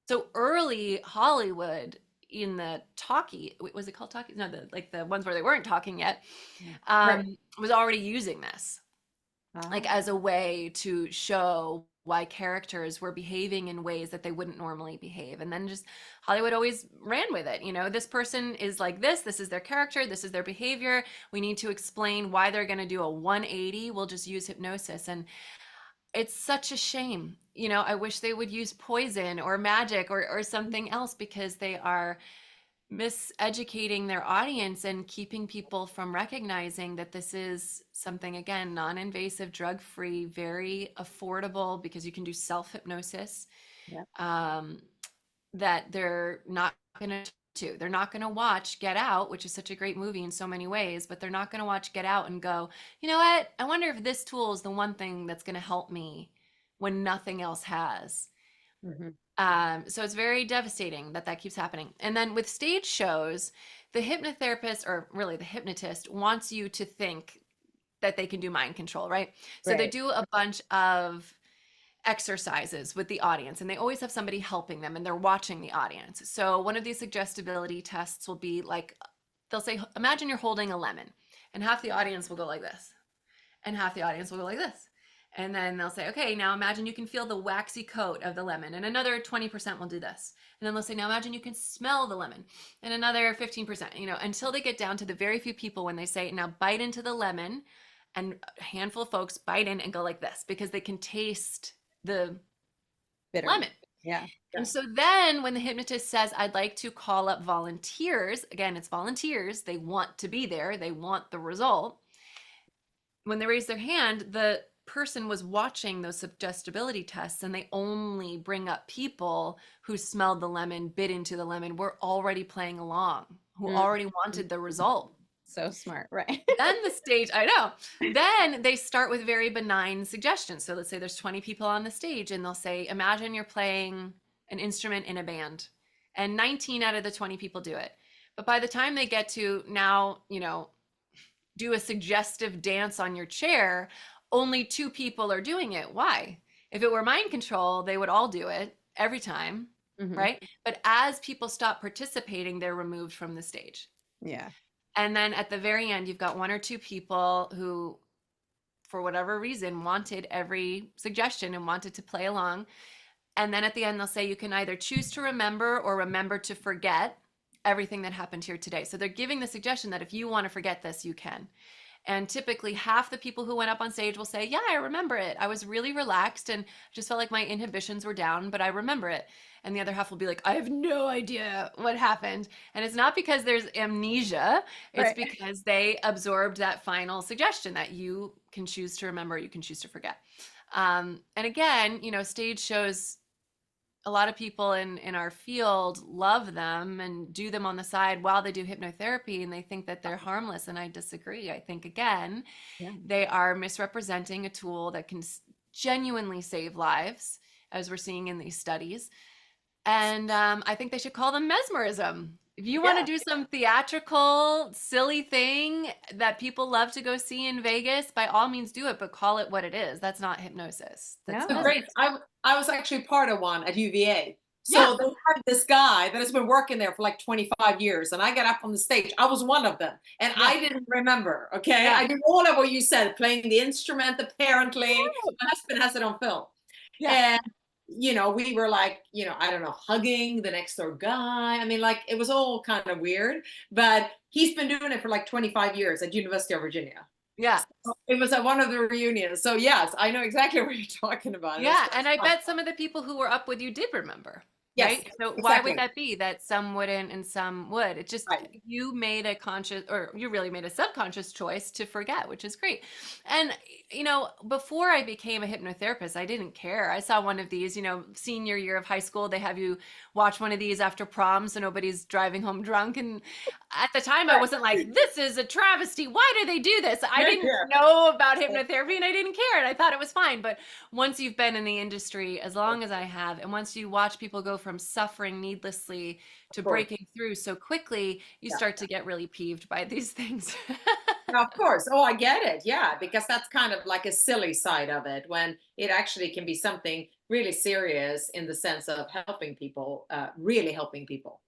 B: So early Hollywood, in the talkie, was it called talkie? No, the ones where they weren't talking yet,
C: Right.
B: was already using this like
A: Ah.
B: as a way to show why characters were behaving in ways that they wouldn't normally behave. And then just Hollywood always ran with it. This person is like this is their character, this is their behavior. We need to explain why they're going to do a 180. We'll just use hypnosis. And it's such a shame. I wish they would use poison or magic or something else, because they are miseducating their audience and keeping people from recognizing that this is something, again, non-invasive, drug-free, very affordable, because you can do self-hypnosis.
A: Yeah.
B: That they're not going to they're not going to watch Get Out, which is such a great movie in so many ways, but they're not going to watch Get Out and go, you know what, I wonder if this tool is the one thing that's going to help me when nothing else has.
A: Mhm.
B: So it's very devastating that keeps happening. And then with stage shows, the hypnotherapist, or really the hypnotist, wants you to think that they can do mind control, right? So they
A: Right.
B: do a bunch of exercises with the audience, and they always have somebody helping them, and they're watching the audience. So one of these suggestibility tests will be like, they'll say, imagine you're holding a lemon, and half the audience will go like this, and half the audience will go like this. And then they'll say, okay, now imagine you can feel the waxy coat of the lemon, and another 20% will do this. And then they'll say, now imagine you can smell the lemon, and another 15%, until they get down to the very few people when they say, now bite into the lemon, and a handful of folks bite in and go like this because they can taste the
A: Bitter.
B: lemon.
A: Yeah.
B: And so then when the hypnotist says, I'd like to call up volunteers, again, it's volunteers, they want to be there, they want the result. When they raise their hand, the person was watching those suggestibility tests, and they only bring up people who smelled the lemon, bit into the lemon, were already playing along, who already wanted the result.
A: So smart, right?
B: Then the stage, I know. Then they start with very benign suggestions. So let's say there's 20 people on the stage, and they'll say, imagine you're playing an instrument in a band, and 19 out of the 20 people do it. But by the time they get to now, do a suggestive dance on your chair, only 2 people are doing it. Why? If it were mind control, they would all do it every time,
A: Mhm.
B: right? But as people stop participating, they're removed from the stage.
A: Yeah.
B: And then at the very end, you've got 1 or 2 people who, for whatever reason, wanted every suggestion and wanted to play along. And then at the end, they'll say you can either choose to remember or remember to forget everything that happened here today. So they're giving the suggestion that if you want to forget this, you can. And typically half the people who went up on stage will say, yeah, I remember it. I was really relaxed and just felt like my inhibitions were down, but I remember it. And the other half will be like, I have no idea what happened. And it's not because there's amnesia. It's
A: Right.
B: because they absorbed that final suggestion that you can choose to remember, you can choose to forget. And again, stage shows, a lot of people in our field love them and do them on the side while they do hypnotherapy, and they think that they're harmless, and I disagree. I think, again,
A: Yeah.
B: they are misrepresenting a tool that can genuinely save lives, as we're seeing in these studies. And I think they should call them mesmerism. If you want to do some theatrical, silly thing that people love to go see in Vegas, by all means do it, but call it what it is. That's not hypnosis. That's
A: No.
C: So great. I was actually part of one at UVA.
B: Yeah.
C: So they had this guy that has been working there for like 25 years, and I got up on the stage. I was one of them, and
B: Yeah.
C: I didn't remember. Okay,
B: Yeah.
C: I did all of what you said, playing the instrument. Apparently, my husband has it on film,
B: Yeah.
C: and we were like, I don't know, hugging the next door guy. I mean, like it was all kind of weird. But he's been doing it for like 25 years at University of Virginia.
B: Yeah.
C: So it was at one of the reunions. So yes, I know exactly what you're talking about. It was
B: Yeah,
C: quite
B: and I
C: fun.
B: bet some of the people who were up with you did remember,
C: Yes,
B: right? So why would
C: exactly.
B: that be that some wouldn't and some would? It just,
C: Right.
B: you made a conscious, or you really made a subconscious choice to forget, which is great. And before I became a hypnotherapist, I didn't care. I saw one of these, senior year of high school, they have you watch one of these after prom so nobody's driving home drunk. And at the time I
C: Right.
B: wasn't like, this is a travesty. Why do they do this? I
C: Yeah,
B: didn't
C: yeah.
B: know about hypnotherapy and I didn't care. And I thought it was fine. But once you've been in the industry as long as I have, and once you watch people go from suffering needlessly to
C: Of course.
B: breaking through so quickly, you
C: Yeah.
B: start to get really peeved by these things.
C: Now, of course. Oh, I get it. Yeah, because that's kind of like a silly side of it when it actually can be something really serious in the sense of helping people, really helping people.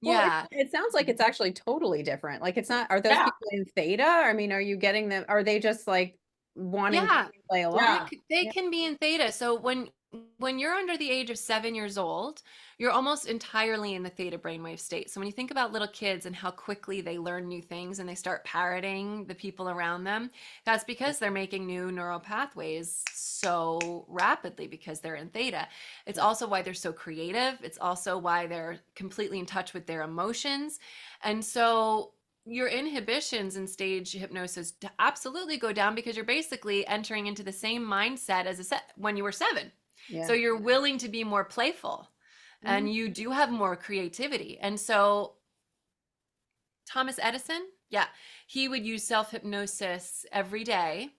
A: Well,
B: Yeah.
A: it sounds like it's actually totally different. Like, it's not, are those
C: Yeah.
A: people in theta? I mean, are you getting them? Are they just like wanting to
B: Yeah.
A: play along?
C: Yeah.
B: They
A: Yeah.
B: can be in theta. So when you're under the age of 7 years old, you're almost entirely in the theta brainwave state. So when you think about little kids and how quickly they learn new things and they start parroting the people around them, that's because they're making new neural pathways so rapidly because they're in theta. It's also why they're so creative. It's also why they're completely in touch with their emotions. And so your inhibitions in stage hypnosis absolutely go down because you're basically entering into the same mindset as when you were 7.
A: Yeah.
B: So you're willing to be more playful and
A: Mhm.
B: you do have more creativity. And so Thomas Edison, yeah, he would use self-hypnosis every day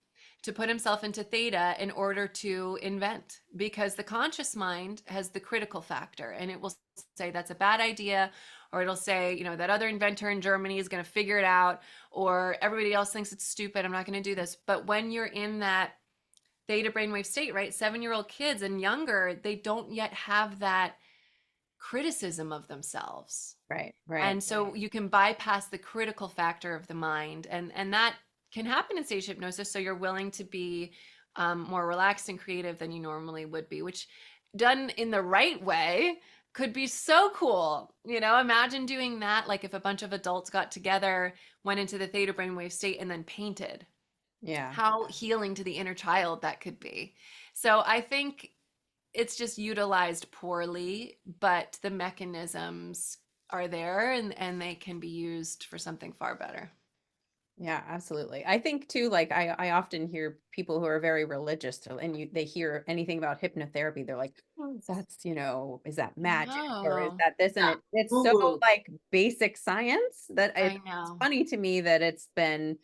B: to put himself into theta in order to invent, because the conscious mind has the critical factor and it will say that's a bad idea, or it'll say, that other inventor in Germany is going to figure it out, or everybody else thinks it's stupid, I'm not going to do this. But when you're in that theta brainwave state, right, 7-year-old kids and younger, they don't yet have that criticism of themselves.
A: Right. Right.
B: And so you can bypass the critical factor of the mind, and that can happen in stage hypnosis. So you're willing to be more relaxed and creative than you normally would be, which done in the right way could be so cool. Imagine doing that, like if a bunch of adults got together, went into the theta brainwave state and then painted.
A: Yeah.
B: How healing to the inner child that could be. So I think it's just utilized poorly, but the mechanisms are there and they can be used for something far better.
A: Yeah, absolutely. I think too, like I often hear people who are very religious and they hear anything about hypnotherapy, they're like, oh, that's, is that magic or is
B: No,
A: that this? And
C: Yeah.
A: it's so
C: Woo-woo.
A: like basic science that
B: I
A: it's
B: know.
A: funny to me that it's been,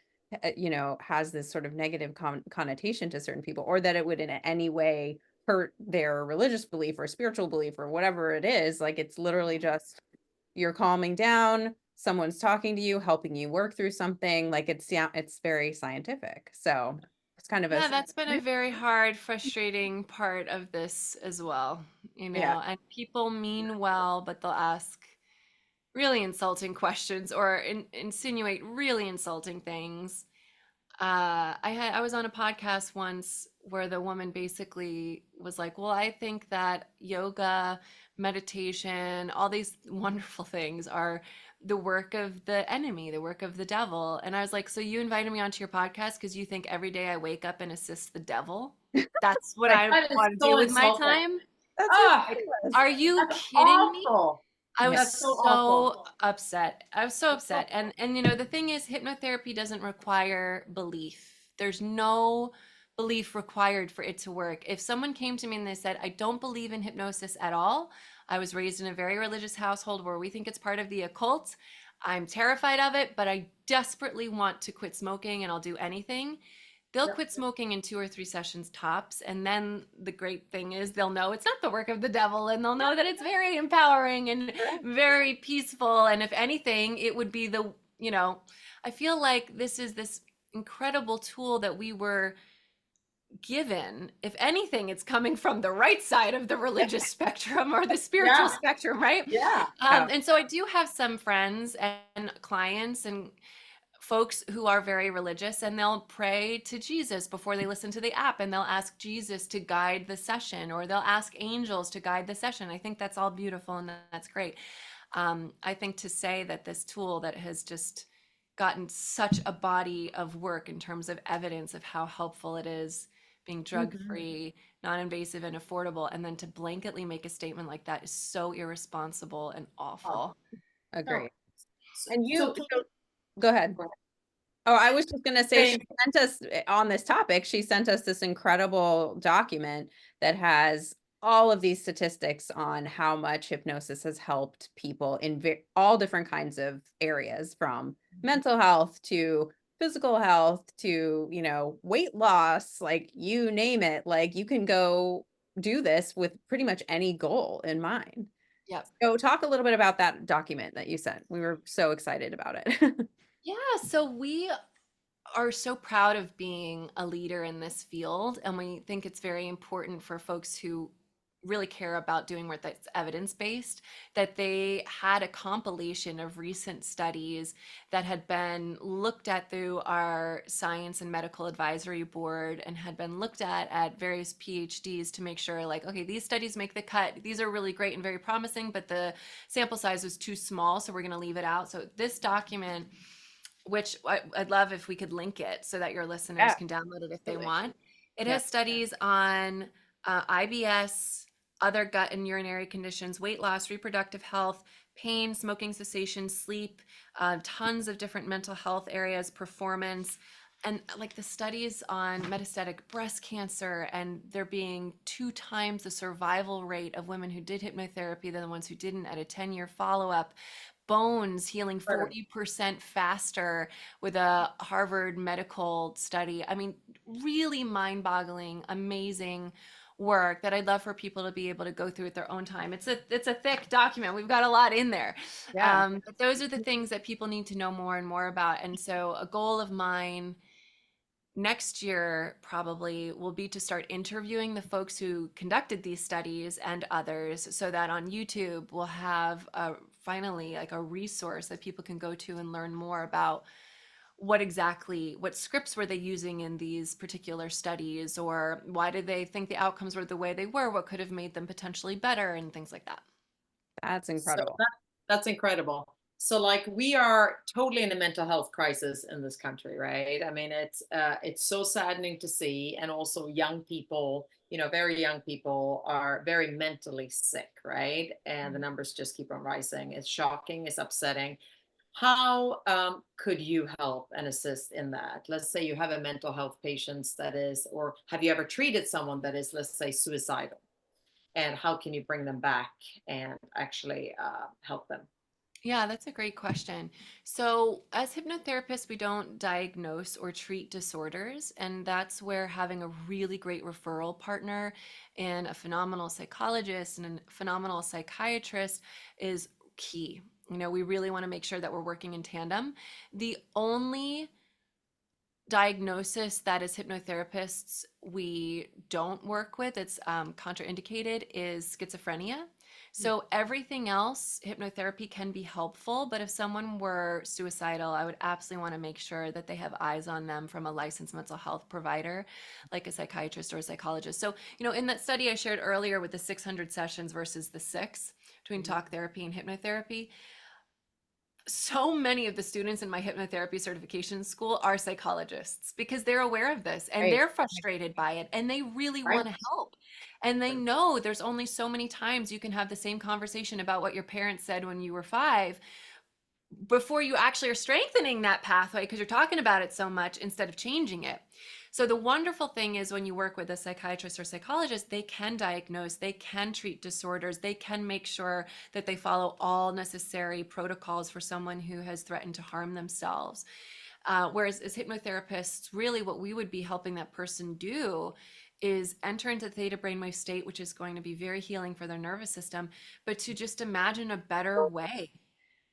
A: has this sort of negative connotation to certain people, or that it would in any way hurt their religious belief or spiritual belief or whatever it is. Like it's literally just you're calming down, someone's talking to you, helping you work through something. Like it's very scientific. So it's kind of a
B: Yeah, that's been a very hard, frustrating part of this as well,
A: yeah.
B: and people mean well, but they'll ask really insulting questions or insinuate really insulting things. I was on a podcast once where the woman basically was like, "Well, I think that yoga, meditation, all these wonderful things are the work of the enemy, the work of the devil." And I was like, "So you invited me onto your podcast because you think every day I wake up and assist the devil? That's what
A: Like
B: I
C: That is
B: want to do
C: so
B: with my
C: insulting.
B: time?"
A: that's
C: Ah,
B: Like,
A: ridiculous.
B: are you
C: that's
B: kidding me?
C: awful.
B: I was
A: Yeah.
C: That's so
B: so
C: awful.
B: upset. I was so upset. And the thing is, hypnotherapy doesn't require belief. There's no belief required for it to work. If someone came to me and they said, "I don't believe in hypnosis at all. I was raised in a very religious household where we think it's part of the occult. I'm terrified of it, but I desperately want to quit smoking and I'll do anything." They'll
C: Yep.
B: quit smoking in 2 or 3 sessions tops. And then the great thing is they'll know it's not the work of the devil, and they'll know that it's very empowering and very peaceful. And if anything, it would be I feel like this is this incredible tool that we were given. If anything, it's coming from the right side of the religious spectrum or the spiritual
C: Yeah.
B: spectrum, right?
C: Yeah.
A: Yeah.
B: And so I do have some friends and clients and folks who are very religious, and they'll pray to Jesus before they listen to the app, and they'll ask Jesus to guide the session, or they'll ask angels to guide the session. I think that's all beautiful and that's great. I think to say that this tool that has just gotten such a body of work in terms of evidence of how helpful it is, being drug
A: Mhm.
B: free, non-invasive, and affordable, and then to blanketly make a statement like that is so irresponsible and awful.
C: No.
A: Agreed.
C: So,
A: And
C: so
A: you,
C: can
A: so go ahead.
C: you
A: Oh, I was just gonna say she
C: say,
A: sent us on this topic, she sent us this incredible document that has all of these statistics on how much hypnosis has helped people in all different kinds of areas, from mental health to physical health to, weight loss, like you name it, like you can go do this with pretty much any goal in mind.
B: Yep.
A: So talk a little bit about that document that you sent. We were so excited about it.
B: Yeah, so we are so proud of being a leader in this field, and we think it's very important for folks who really care about doing work that's evidence-based, that they had a compilation of recent studies that had been looked at through our science and medical advisory board and had been looked at various PhDs to make sure, like, okay, these studies make the cut, these are really great and very promising, but the sample size was too small, so we're going to leave it out. So this document, which I'd love if we could link it so that your listeners
A: Yeah,
B: can download it if they
C: absolutely.
B: want. It
A: yeah.
B: has studies on IBS, other gut and urinary conditions, weight loss, reproductive health, pain, smoking cessation, sleep, tons of different mental health areas, performance, and like the studies on metastatic breast cancer, and there being 2 times the survival rate of women who did hypnotherapy than the ones who didn't at a 10-year follow-up. Bones healing 40% faster with a Harvard medical study. I mean, really mind-boggling, amazing work that I'd love for people to be able to go through at their own time. It's a thick document. We've got a lot in there.
A: Yeah.
B: But those are the things that people need to know more and more about. And so a goal of mine next year probably will be to start interviewing the folks who conducted these studies and others, so that on YouTube we'll have finally like a resource that people can go to and learn more about what scripts were they using in these particular studies, or why did they think the outcomes were the way they were, what could have made them potentially better, and things like that.
A: That's
C: So
A: incredible.
C: that's incredible. So like we are totally in a mental health crisis in this country, right? I mean, it's so saddening to see, and also young people, very young people are very mentally sick, right? And the numbers just keep on rising. It's shocking, it's upsetting. How could you help and assist in that? Let's say you have a mental health patient that is, or have you ever treated someone that is, let's say, suicidal? And how can you bring them back and actually help them?
B: Yeah, that's a great question. So, as hypnotherapists, we don't diagnose or treat disorders, and that's where having a really great referral partner and a phenomenal psychologist and a phenomenal psychiatrist is key. We really want to make sure that we're working in tandem. The only diagnosis that as hypnotherapists we don't work with, it's contraindicated, is schizophrenia. So everything else, hypnotherapy can be helpful, but if someone were suicidal, I would absolutely want to make sure that they have eyes on them from a licensed mental health provider, like a psychiatrist or a psychologist. So, in that study I shared earlier with the 600 sessions versus the 6 between talk therapy and hypnotherapy, so many of the students in my hypnotherapy certification school are psychologists because they're aware of this and
A: Right.
B: they're frustrated by it and they really
C: Right.
B: want to help. And they know there's only so many times you can have the same conversation about what your parents said when you were 5 before you actually are strengthening that pathway because you're talking about it so much instead of changing it. So the wonderful thing is when you work with a psychiatrist or psychologist, they can diagnose, they can treat disorders, they can make sure that they follow all necessary protocols for someone who has threatened to harm themselves. Whereas as hypnotherapists, really what we would be helping that person do is enter into the theta brainwave state, which is going to be very healing for their nervous system, but to just imagine a better way.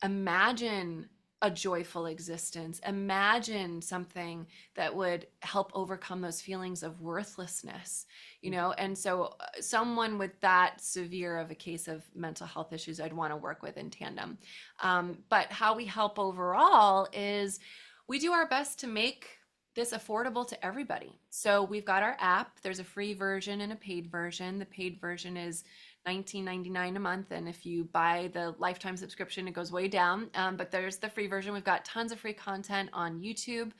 B: Imagine a joyful existence. Imagine something that would help overcome those feelings of worthlessness, And so someone with that severe of a case of mental health issues, I'd want to work with in tandem. But how we help overall is we do our best to make this affordable to everybody. So we've got our app. There's a free version and a paid version. The paid version is $19.99 a month, and if you buy the lifetime subscription, it goes way down. But there's the free version. We've got tons of free content on YouTube.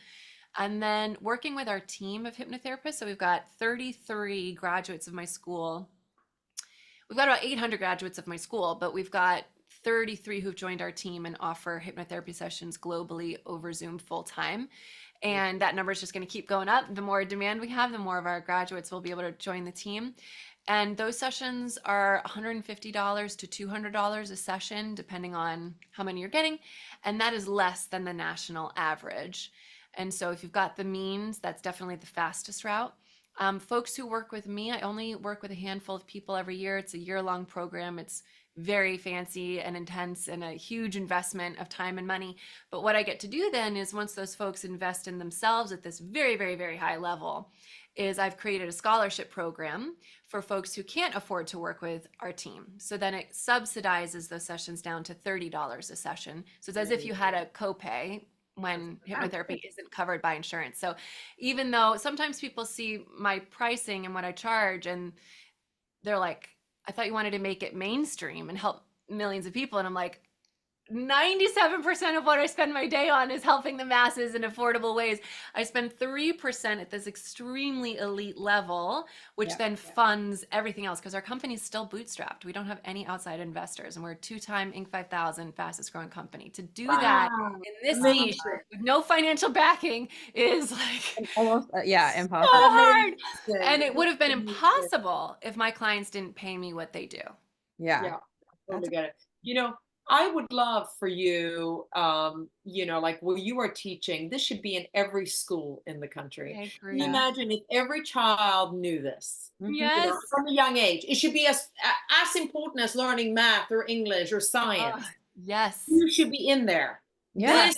B: And then working with our team of hypnotherapists. So we've got 33 graduates of my school. We've got about 800 graduates of my school, but we've got 33 who've joined our team and offer hypnotherapy sessions globally over Zoom full time. And that number is just going to keep going up. The more demand we have, the more of our graduates will be able to join the team. And those sessions are $150 to $200 a session, depending on how many you're getting. And that is less than the national average. And so if you've got the means, that's definitely the fastest route. Folks who work with me, I only work with a handful of people every year. It's a year-long program. It's very fancy and intense and a huge investment of time and money. But what I get to do then is once those folks invest in themselves at this very, very, very high level, is I've created a scholarship program for folks who can't afford to work with our team. So then it subsidizes those sessions down to $30 a session. So it's as if you had a copay when hypnotherapy isn't covered by insurance. So even though sometimes people see my pricing and what I charge and they're like, I thought you wanted to make it mainstream and help millions of people. And I'm like, 97% of what I spend my day on is helping the masses in affordable ways. I spend 3% at this extremely elite level, which then funds everything else because our company is still bootstrapped. We don't have any outside investors and we're a 2-time Inc. 5000 fastest growing company. To do that in this niche with no financial backing is like
A: almost impossible.
B: so hard. And it would have been impossible if my clients didn't pay me what they do.
C: Yeah, totally get it. I would love for you, like where you are teaching, this should be in every school in the country.
B: I agree.
C: Can you imagine if every child knew this?
B: Yes.
C: From a young age. It should be as important as learning math or English or science.
B: Yes.
C: You should be in there.
A: Yeah.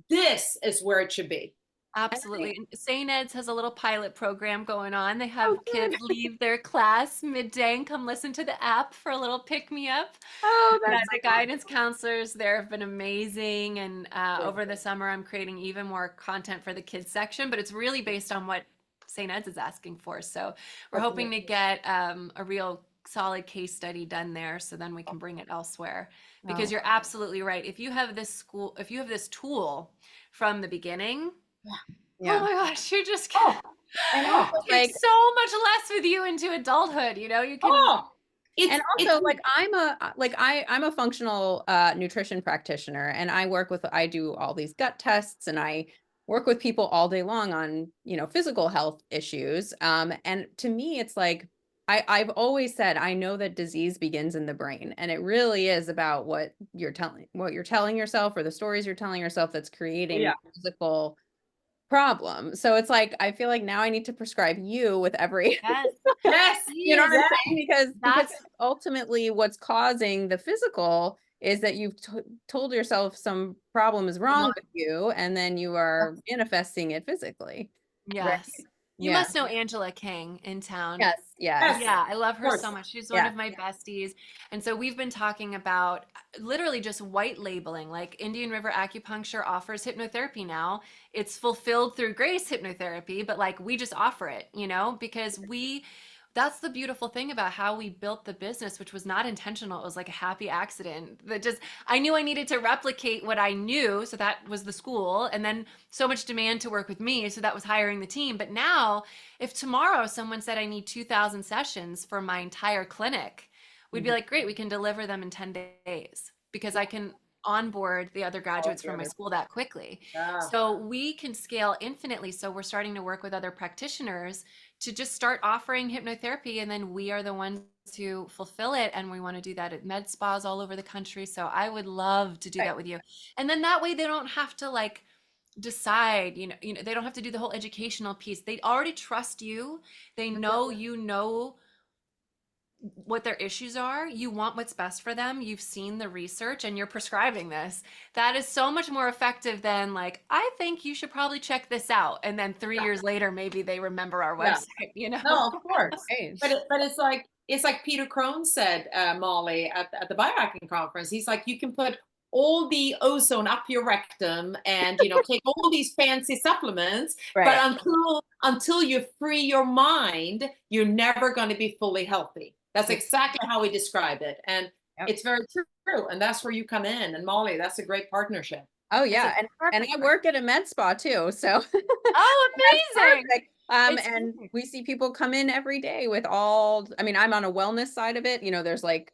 C: This is where it should be.
B: Absolutely. And St. Ed's has a little pilot program going on. They have kids leave their class midday and come listen to the app for a little pick-me-up. The guidance counselors there have been amazing. And over the summer, I'm creating even more content for the kids section, but it's really based on what St. Ed's is asking for. So we're hoping to get a real solid case study done there so then we can bring it elsewhere. Because you're absolutely right. If you have this tool from the beginning, oh my gosh, you're just
A: and also,
B: like so much less with you into adulthood, you can
A: and also like I'm a functional nutrition practitioner and I do all these gut tests and I work with people all day long on physical health issues, and to me it's like I've always said I know that disease begins in the brain, and it really is about what you're telling yourself or the stories you're telling yourself that's creating physical problem. So it's like I feel like now I need to prescribe you with every
C: yes,
A: you know what I'm saying? Because ultimately what's causing the physical is that you've told yourself some problem is wrong with you, and then you are manifesting it physically, right?
B: Yes. You
A: Yeah.
B: must know Angela King in town.
A: Yes. Yes.
C: Yes,
B: Yeah, I love
C: of
B: her so
C: course.
B: much. She's one
A: Yeah.
B: of my besties. And so we've been talking about literally just white labeling. Like Indian River Acupuncture offers hypnotherapy now. It's fulfilled through Grace Hypnotherapy, but like we just offer it, you know, because that's the beautiful thing about how we built the business, which was not intentional. It was like a happy accident that just, I knew I needed to replicate what I knew. So that was the school. And then so much demand to work with me. So that was hiring the team. But now, if tomorrow someone said I need 2,000 sessions for my entire clinic, we'd be
A: Mhm.
B: like, great, we can deliver them in 10 days because I can onboard the other
A: All
B: graduates from my
A: together.
B: school that quickly.
C: Yeah.
B: So we can scale infinitely. So we're starting to work with other practitioners to just start offering hypnotherapy, and then we are the ones to fulfill it, and we want to do that at med spas all over the country. So I would love to do
A: Right.
B: that with you, and then that way they don't have to like decide, they don't have to do the whole educational piece. They already trust you. They know you know what their issues are. You want what's best for them. You've seen the research and you're prescribing this. That is so much more effective than like, I think you should probably check this out. And then 3 years later, maybe they remember our
C: Yeah.
B: website, you know?
C: No, of course.
A: Right.
C: But it's like Peter Crone said, Molly, at the biohacking conference. He's like, you can put all the ozone up your rectum and take all these fancy supplements, but
A: Right.
C: until you free your mind, you're never going to be fully healthy. That's exactly how we describe it. And
A: Yep.
C: it's very true. And that's where you come in. And Molly, that's a great partnership.
A: Oh
B: It's
A: yeah,
B: a
A: and
B: perfect
A: I
B: partner.
A: work at a med spa too, so
B: Oh,
A: that's
B: amazing.
A: perfect.
B: It's
A: And
B: perfect.
A: we see people come in every day with all, I mean, I'm on a wellness side of it. There's like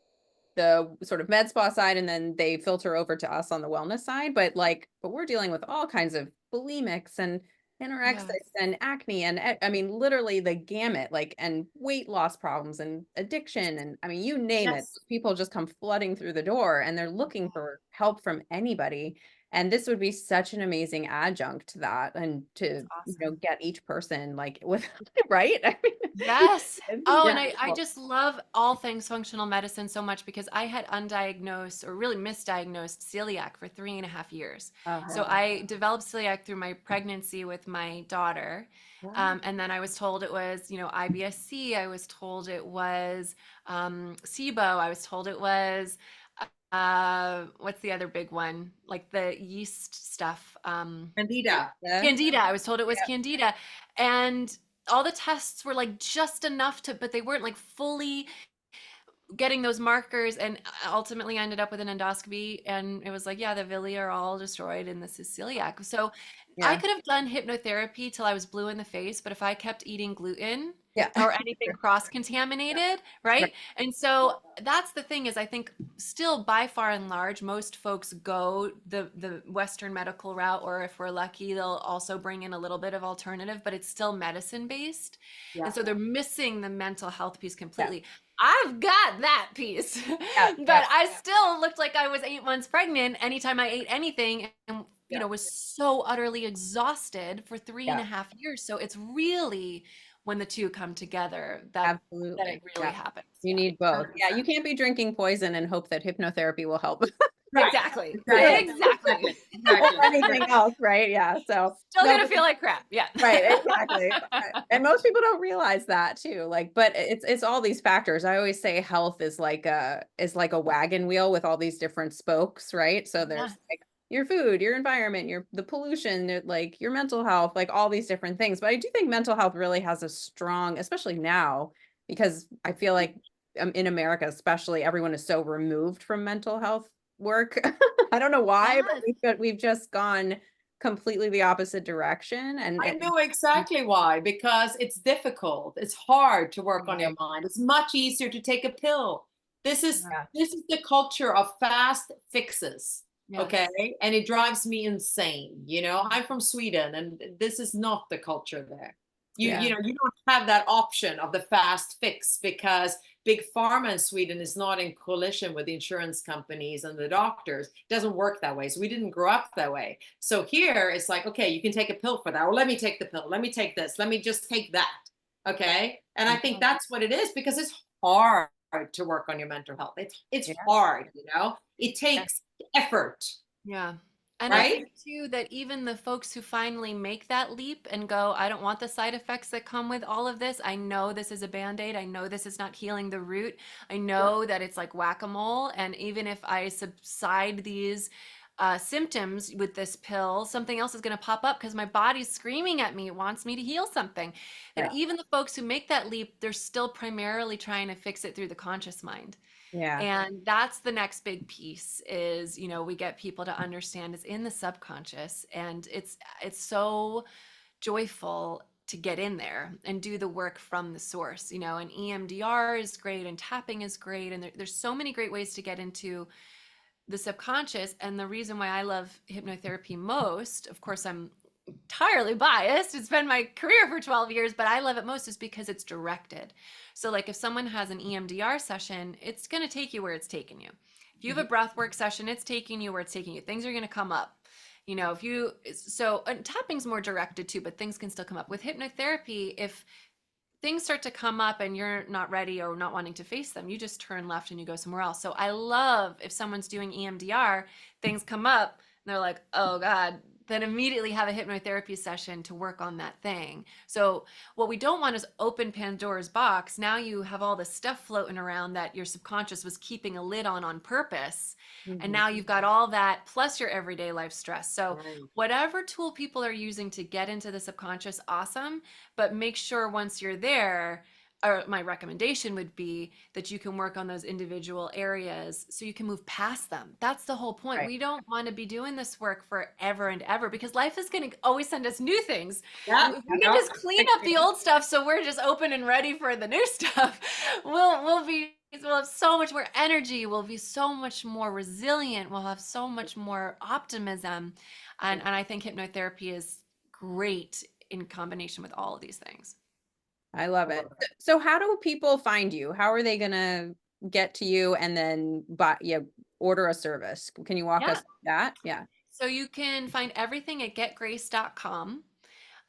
A: the sort of med spa side, and then they filter over to us on the wellness side. But we're dealing with all kinds of bulimics and anorexics
B: Yes.
A: and acne and I mean, literally the gamut, like, and weight loss problems and addiction. And I mean, you name it,
C: Yes.
A: people just come flooding through the door and they're looking for help from anybody. And this would be such an amazing adjunct to that, and
B: It's
A: to,
B: awesome.
A: get each person like with, right? I mean,
B: Yes.
A: it'd be
B: Oh, and
C: Yeah.
B: I
A: wonderful.
B: just love all things functional medicine so much because I had undiagnosed or really misdiagnosed celiac for 3.5 years. So
A: Uh-huh.
B: I developed celiac through my pregnancy with my daughter.
C: Wow.
B: And then I was told it was, IBS-C. I was told it was SIBO. I was told it was, what's the other big one? Like the yeast stuff.
C: Candida.
A: Yeah.
B: Candida. I was told it was
A: Yeah.
B: Candida. And all the tests were like just enough but they weren't like fully getting those markers. And ultimately I ended up with an endoscopy and it was like, yeah, the villi are all destroyed and this is celiac. So I
A: Yeah.
B: could have done hypnotherapy till I was blue in the face, but if I kept eating gluten
A: Yeah.
B: or anything cross-contaminated,
A: Right.
B: right? And so that's the thing is I think still by far and large, most folks go the Western medical route, or if we're lucky, they'll also bring in a little bit of alternative, but it's still medicine based.
C: Yeah.
B: And so they're missing the mental health piece
A: Yeah.
B: completely. I've got that piece,
A: Yeah. Yeah.
B: but I still looked like I was 8 months pregnant anytime I ate anything, and
A: Yeah.
B: was so utterly exhausted for three and
A: Yeah.
B: a half years. So it's really when the two come together that it
A: Absolutely.
B: really
A: Yeah.
B: happens.
A: You
B: Yeah,
A: need both. Yeah. You
C: 100%.
A: can't be drinking poison and hope that hypnotherapy will help.
C: Right.
B: exactly,
C: Exactly.
B: exactly.
C: Exactly. Exactly.
A: Or anything else, right? Yeah. So
B: Still
A: no,
B: gonna feel like crap. Yeah.
A: right, exactly. And most people don't realize that too. Like, but it's all these factors. I always say health is like a wagon wheel with all these different spokes, right? So
B: Yeah.
A: there's like your food, your environment, the pollution, like your mental health, like all these different things. But I do think mental health really has a strong, especially now, because I feel like in America, especially, everyone is so removed from mental health work. I don't know why, but
B: Yes.
A: we've just gone completely the opposite direction.
C: I know exactly why, because it's difficult. It's hard to work on your
A: Right.
C: mind. It's much easier to take a pill. This is
A: Yeah.
C: this is the culture of fast fixes. Okay.
B: Yes.
C: And it drives me insane. I'm from Sweden and this is not the culture there. You
A: Yeah.
C: you know, you don't have that option of the fast fix because big pharma in Sweden is not in coalition with the insurance companies and the doctors. It doesn't work that way. So we didn't grow up that way. So here it's like, okay, you can take a pill for that. Or let me take the pill. Let me take this. Let me just take that. Okay. And I think
A: Mhm.
C: that's what it is because it's hard. to work on your mental health. It's
A: Yeah.
C: hard, you know. It takes effort,
B: Yeah. And I
C: right?
B: think too that even the folks who finally make that leap and go, I don't want the side effects that come with all of this. I know this is a band-aid. I know this is not healing the root. I know that it's like whack-a-mole. And even if I subside these symptoms with this pill, something else is going to pop up because my body's screaming at me. It wants me to heal something. That
A: Yeah.
B: even the folks who make that leap, they're still primarily trying to fix it through the conscious mind.
A: Yeah.
B: And that's the next big piece is, we get people to understand it's in the subconscious, and it's so joyful to get in there and do the work from the source, and EMDR is great and tapping is great. And there's so many great ways to get into the subconscious. And the reason why I love hypnotherapy most, of course, I'm entirely biased. It's been my career for 12 years, but I love it most is because it's directed. So like if someone has an EMDR session, it's going to take you where it's taking you. If you have a breath work session, it's taking you where it's taking you. Things are going to come up. And tapping's more directed too, but things can still come up. With hypnotherapy, if things start to come up and you're not ready or not wanting to face them, you just turn left and you go somewhere else. So I love if someone's doing EMDR, things come up and they're like, oh God, then immediately have a hypnotherapy session to work on that thing. So what we don't want is open Pandora's box. Now you have all this stuff floating around that your subconscious was keeping a lid on purpose. And now you've got all that plus your everyday life stress. So
C: Right.
B: whatever tool people are using to get into the subconscious, awesome. But make sure once you're there, or my recommendation would be that you can work on those individual areas so you can move past them. That's the whole point.
A: Right.
B: We don't want to be doing this work forever and ever because life is going to always send us new things.
C: Yeah,
B: We can just clean up the old stuff so we're just open and ready for the new stuff. We'll have so much more energy. We'll be so much more resilient. We'll have so much more optimism. And I think hypnotherapy is great in combination with all of these things.
A: I love it. So how do people find you? How are they gonna get to you and then order a service? Can you walk us through that? Yeah.
B: So you can find everything at getgrace.com.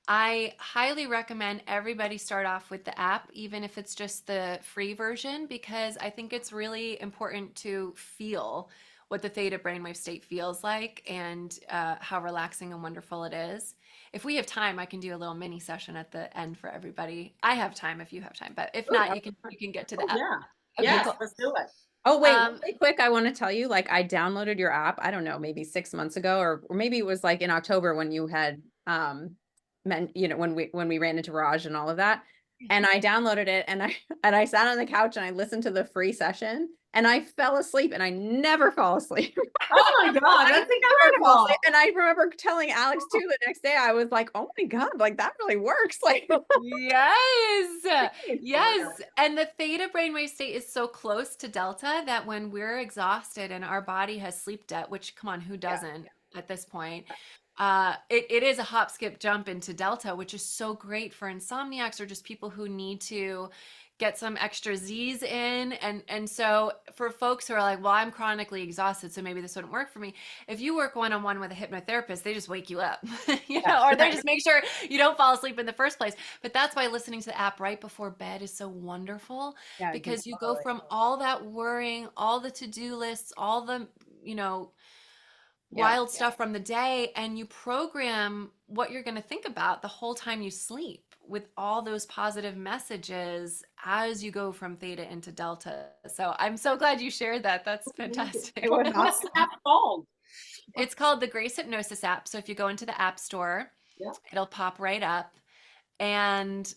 B: I highly recommend everybody start off with the app, even if it's just the free version, because I think it's really important to feel what the theta brainwave state feels like and how relaxing and wonderful it is. If we have time, I can do a little mini session at the end for everybody. I have time if you have time, but if not, you can get to the app.
C: Yeah.
B: Okay,
C: Yes,
B: cool.
C: let's do it.
A: Oh, wait, really quick. I want to tell you, like, I downloaded your app, I don't know, maybe 6 months ago, or maybe it was like in October when you had, when we ran into Raj and all of that. And I downloaded it and I sat on the couch and I listened to the free session and I fell asleep and I never fall asleep.
C: Oh my God, that's incredible.
A: And I remember telling Alex too the next day, I was like, oh my God, like that really works. Like,
B: Yes. Yes. And the theta brainwave state is so close to delta that when we're exhausted and our body has sleep debt, which come on, who doesn't at this point? It is a hop, skip, jump into delta, which is so great for insomniacs or just people who need to get some extra Z's in. And so for folks who are like, well, I'm chronically exhausted, so maybe this wouldn't work for me. If you work one-on-one with a hypnotherapist, they just wake you up, or they just make sure you don't fall asleep in the first place. But that's why listening to the app right before bed is so wonderful, because you go from all that worrying, all the to-do lists, all the, wild stuff from the day, and you program what you're going to think about the whole time you sleep with all those positive messages as you go from theta into delta. So I'm so glad you shared that. That's fantastic.
C: What's the app called?
B: It's called the Grace Hypnosis app. So if you go into the App Store, it'll pop right up. And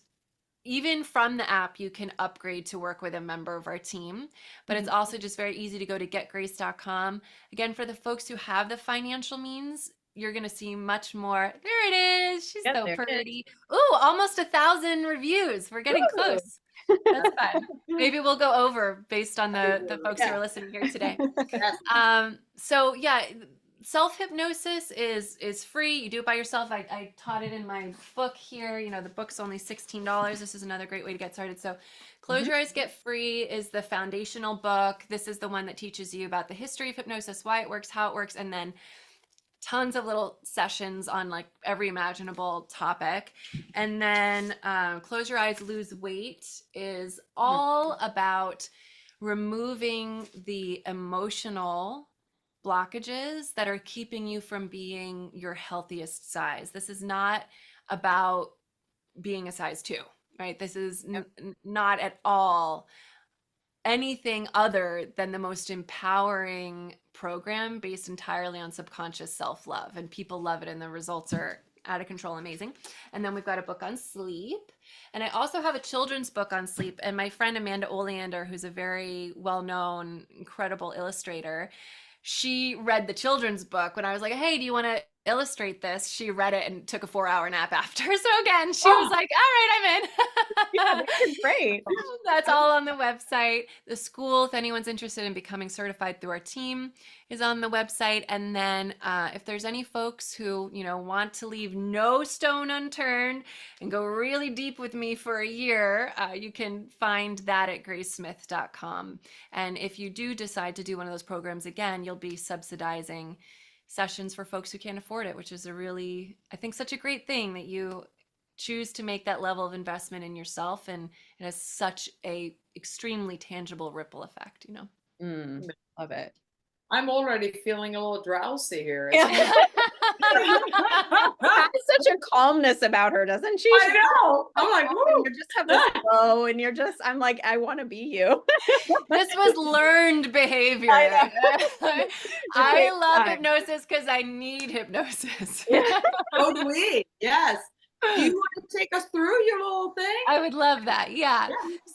B: even from the app, you can upgrade to work with a member of our team, but it's also just very easy to go to getgrace.com. Again, for the folks who have the financial means, you're going to see much more. There it is. She's so pretty. Ooh, almost 1,000 reviews. We're getting close. That's fun. Maybe we'll go over based on the folks who are listening here today. So yeah, self-hypnosis is free. You do it by yourself. I taught it in my book here. The book's only $16. This is another great way to get started. So Close Your Eyes, Get Free is the foundational book. This is the one that teaches you about the history of hypnosis, why it works, how it works, and then tons of little sessions on like every imaginable topic. And then Close Your Eyes, Lose Weight is all about removing the emotional blockages that are keeping you from being your healthiest size. This is not about being a size 2, right? This is not at all anything other than the most empowering program based entirely on subconscious self-love, and people love it, and the results are out of control amazing. And then we've got a book on sleep, and I also have a children's book on sleep. And my friend Amanda Oleander, who's a very well-known incredible illustrator, she read the children's book when I was like, hey, do you want to illustrate this? She read it and took a 4-hour nap after. So again, she was like, all right, I'm in.
A: Yeah, that's great.
B: That's all on the website. The school, if anyone's interested in becoming certified through our team, is on the website. And then if there's any folks who, want to leave no stone unturned and go really deep with me for a year, you can find that at gracesmith.com. And if you do decide to do one of those programs again, you'll be subsidizing sessions for folks who can't afford it, which is I think, such a great thing that you choose to make that level of investment in yourself, and it has such a extremely tangible ripple effect.
A: Love it.
C: I'm already feeling a little drowsy here.
A: Yeah. Has such a calmness about her, doesn't she?
C: I know. I'm like, woo.
A: You just have this flow, and I'm like, I want to be you.
B: This was learned behavior. I love hypnosis because I need hypnosis.
C: So do we. Yes. Do you want to take us through your little thing?
B: I would love that. Yeah.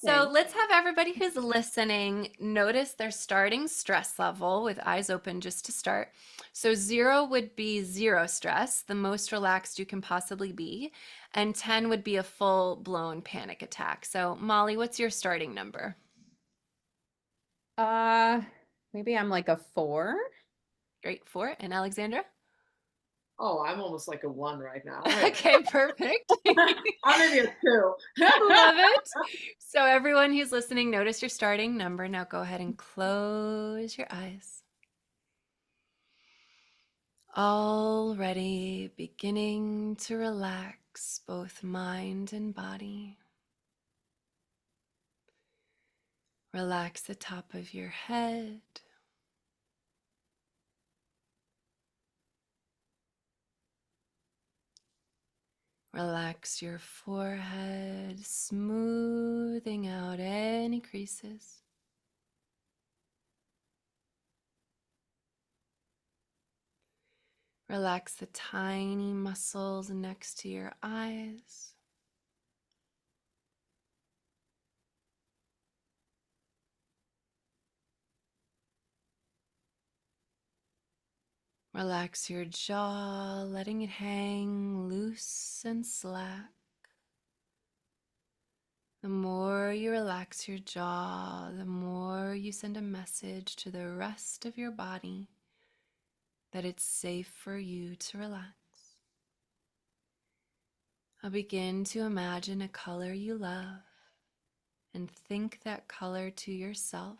B: So let's have everybody who's listening notice their starting stress level with eyes open just to start. So 0 would be 0 stress, the most relaxed you can possibly be. And 10 would be a full-blown panic attack. So Molly, what's your starting number?
A: Maybe I'm like a 4.
B: Great. 4. And Alexandra?
C: Oh, I'm almost like a 1 right now.
B: Okay, perfect.
C: I'm maybe a 2.
B: Love it. So everyone who's listening, notice your starting number. Now go ahead and close your eyes. Already beginning to relax both mind and body. Relax the top of your head. Relax your forehead, smoothing out any creases. Relax the tiny muscles next to your eyes. Relax your jaw, letting it hang loose and slack. The more you relax your jaw, the more you send a message to the rest of your body that it's safe for you to relax. Now begin to imagine a color you love and think that color to yourself.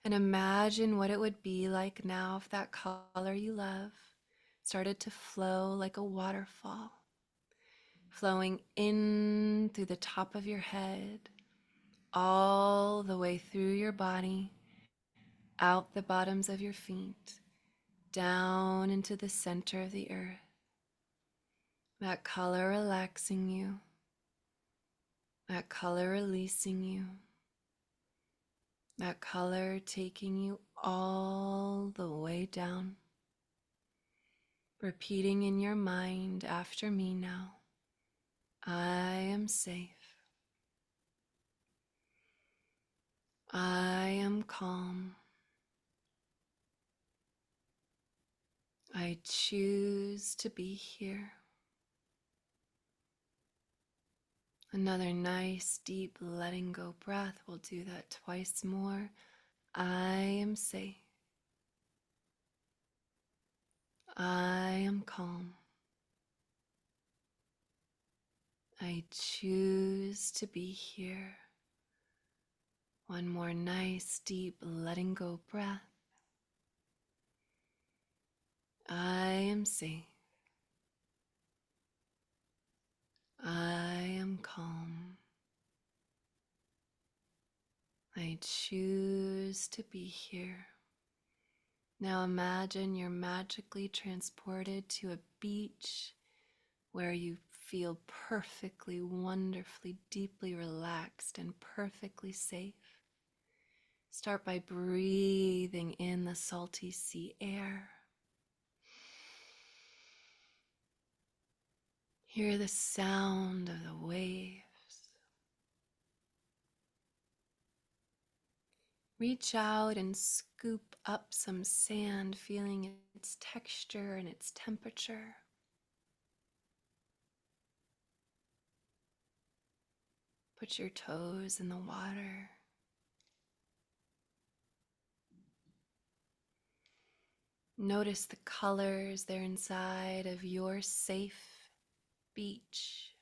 B: And imagine what it would be like now if that color you love started to flow like a waterfall, flowing in through the top of your head, all the way through your body, out the bottoms of your feet, down into the center of the earth. That color relaxing you, that color releasing you, that color taking you all the way down. Repeating in your mind after me now. I am safe. I am calm. I choose to be here. Another nice, deep letting go breath. We'll do that twice more. I am safe. I am calm. I choose to be here. One more nice, deep letting go breath. I am safe. I am calm. I choose to be here. Now imagine you're magically transported to a beach where you feel perfectly, wonderfully, deeply relaxed and perfectly safe. Start by breathing in the salty sea air. Hear the sound of the waves. Reach out and scoop up some sand, feeling its texture and its temperature. Put your toes in the water. Notice the colors they're inside of your safe beach.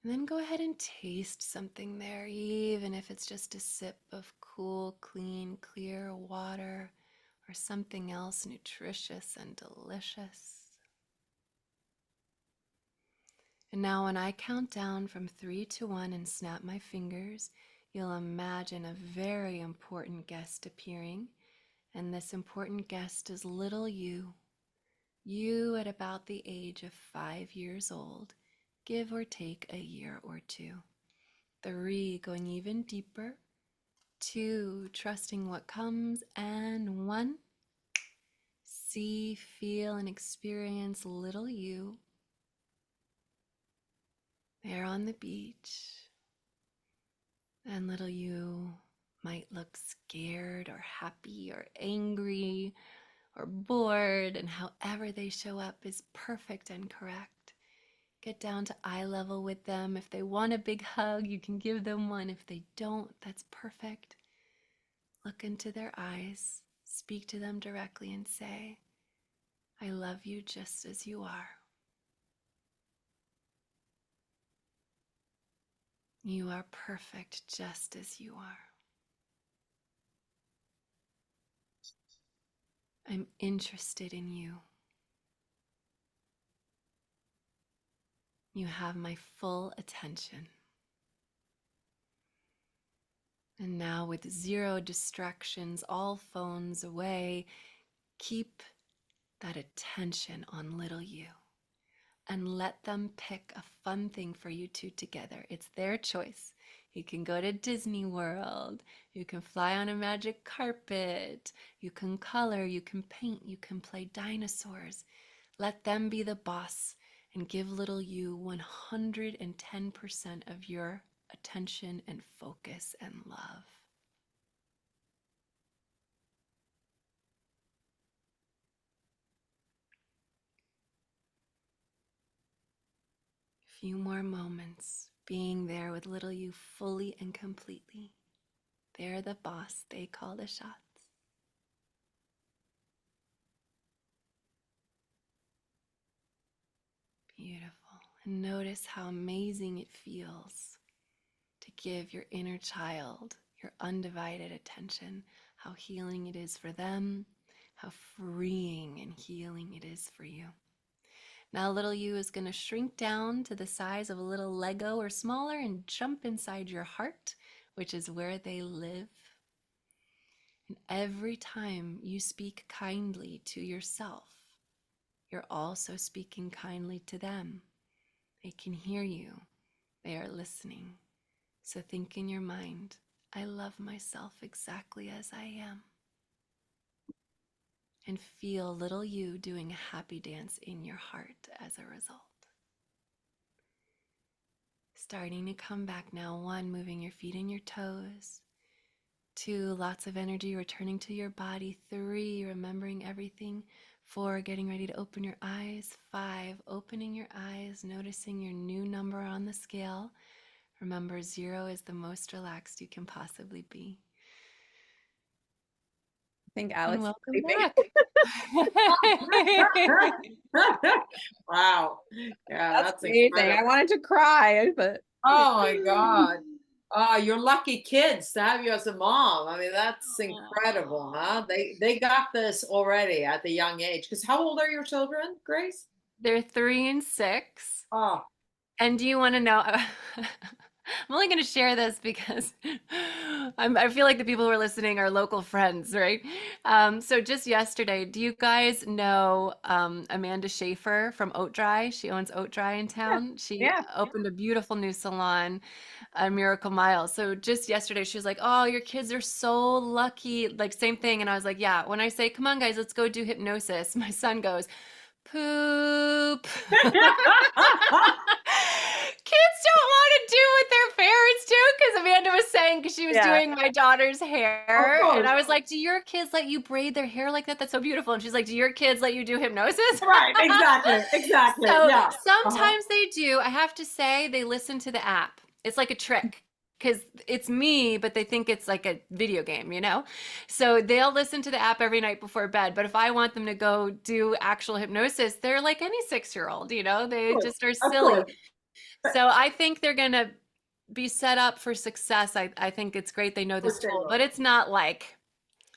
B: And then go ahead and taste something there, even if it's just a sip of cool, clean, clear water or something else nutritious and delicious. And now when I count down from 3 to 1 and snap my fingers, you'll imagine a very important guest appearing. And this important guest is little you. You at about the age of 5 years old, give or take a year or two. 3, going even deeper. 2, trusting what comes. And 1, see, feel, and experience little you there on the beach. And little you might look scared or happy or angry or bored, and however they show up is perfect and correct. Get down to eye level with them. If they want a big hug, you can give them one. If they don't, that's perfect. Look into their eyes, speak to them directly and say, I love you just as you are. You are perfect just as you are. I'm interested in you. You have my full attention. And now, with 0 distractions, all phones away, keep that attention on little you and let them pick a fun thing for you two together. It's their choice. You can go to Disney World, you can fly on a magic carpet, you can color, you can paint, you can play dinosaurs. Let them be the boss and give little you 110% of your attention and focus and love. Few more moments being there with little you fully and completely. They're the boss, they call the shots. Beautiful. And notice how amazing it feels to give your inner child your undivided attention, how healing it is for them, how freeing and healing it is for you. Now little you is going to shrink down to the size of a little Lego or smaller and jump inside your heart, which is where they live. And every time you speak kindly to yourself, you're also speaking kindly to them. They can hear you. They are listening. So think in your mind, I love myself exactly as I am. And feel little you doing a happy dance in your heart as a result. Starting to come back now. 1, moving your feet and your toes. 2, lots of energy returning to your body. 3, remembering everything. 4, getting ready to open your eyes. 5, opening your eyes, noticing your new number on the scale. Remember, 0 is the most relaxed you can possibly be.
A: I think
B: And
A: Alex is
B: welcome
A: sleeping.
B: back.
C: Wow. Yeah, that's
A: amazing. I
C: incredible.
A: wanted to cry, but
C: Oh my God. Oh, you're lucky kids to have you as a mom. I mean, that's incredible, huh? They got this already at the young age. Because how old are your children, Grace?
B: They're 3 and 6.
C: Oh,
B: And do you want to know? I'm only going to share this because I feel like the people who are listening are local friends, right? So just yesterday, do you guys know Amanda Schaefer from Oat Dry? She owns Oat Dry in town. She
A: Yeah.
B: opened a beautiful new salon, Miracle Mile. So just yesterday, she was like, "Oh, your kids are so lucky." Like same thing, and I was like, "Yeah." When I say, "Come on, guys, let's go do hypnosis," my son goes, "Poop." Kids don't want to do what their parents do because Amanda was saying because she was
A: Yeah.
B: doing my daughter's
C: Of
B: hair. And
C: course.
B: I was like, do your kids let you braid their hair like that? That's so beautiful. And she's like, do your kids let you do hypnosis?
C: Right, exactly.
B: So
C: Yeah. Uh-huh.
B: sometimes they do. I have to say, they listen to the app. It's like a trick because it's me, but they think it's like a video game, you know? So they'll listen to the app every night before bed. But if I want them to go do actual hypnosis, they're like any 6-year-old, you know?
C: Of
B: They
C: course.
B: just are
C: Of
B: silly.
C: course. But
B: So I think they're gonna be set up for success. I think it's great they know
C: of course
B: this
C: they
B: tool, but
C: will.
B: it's not like,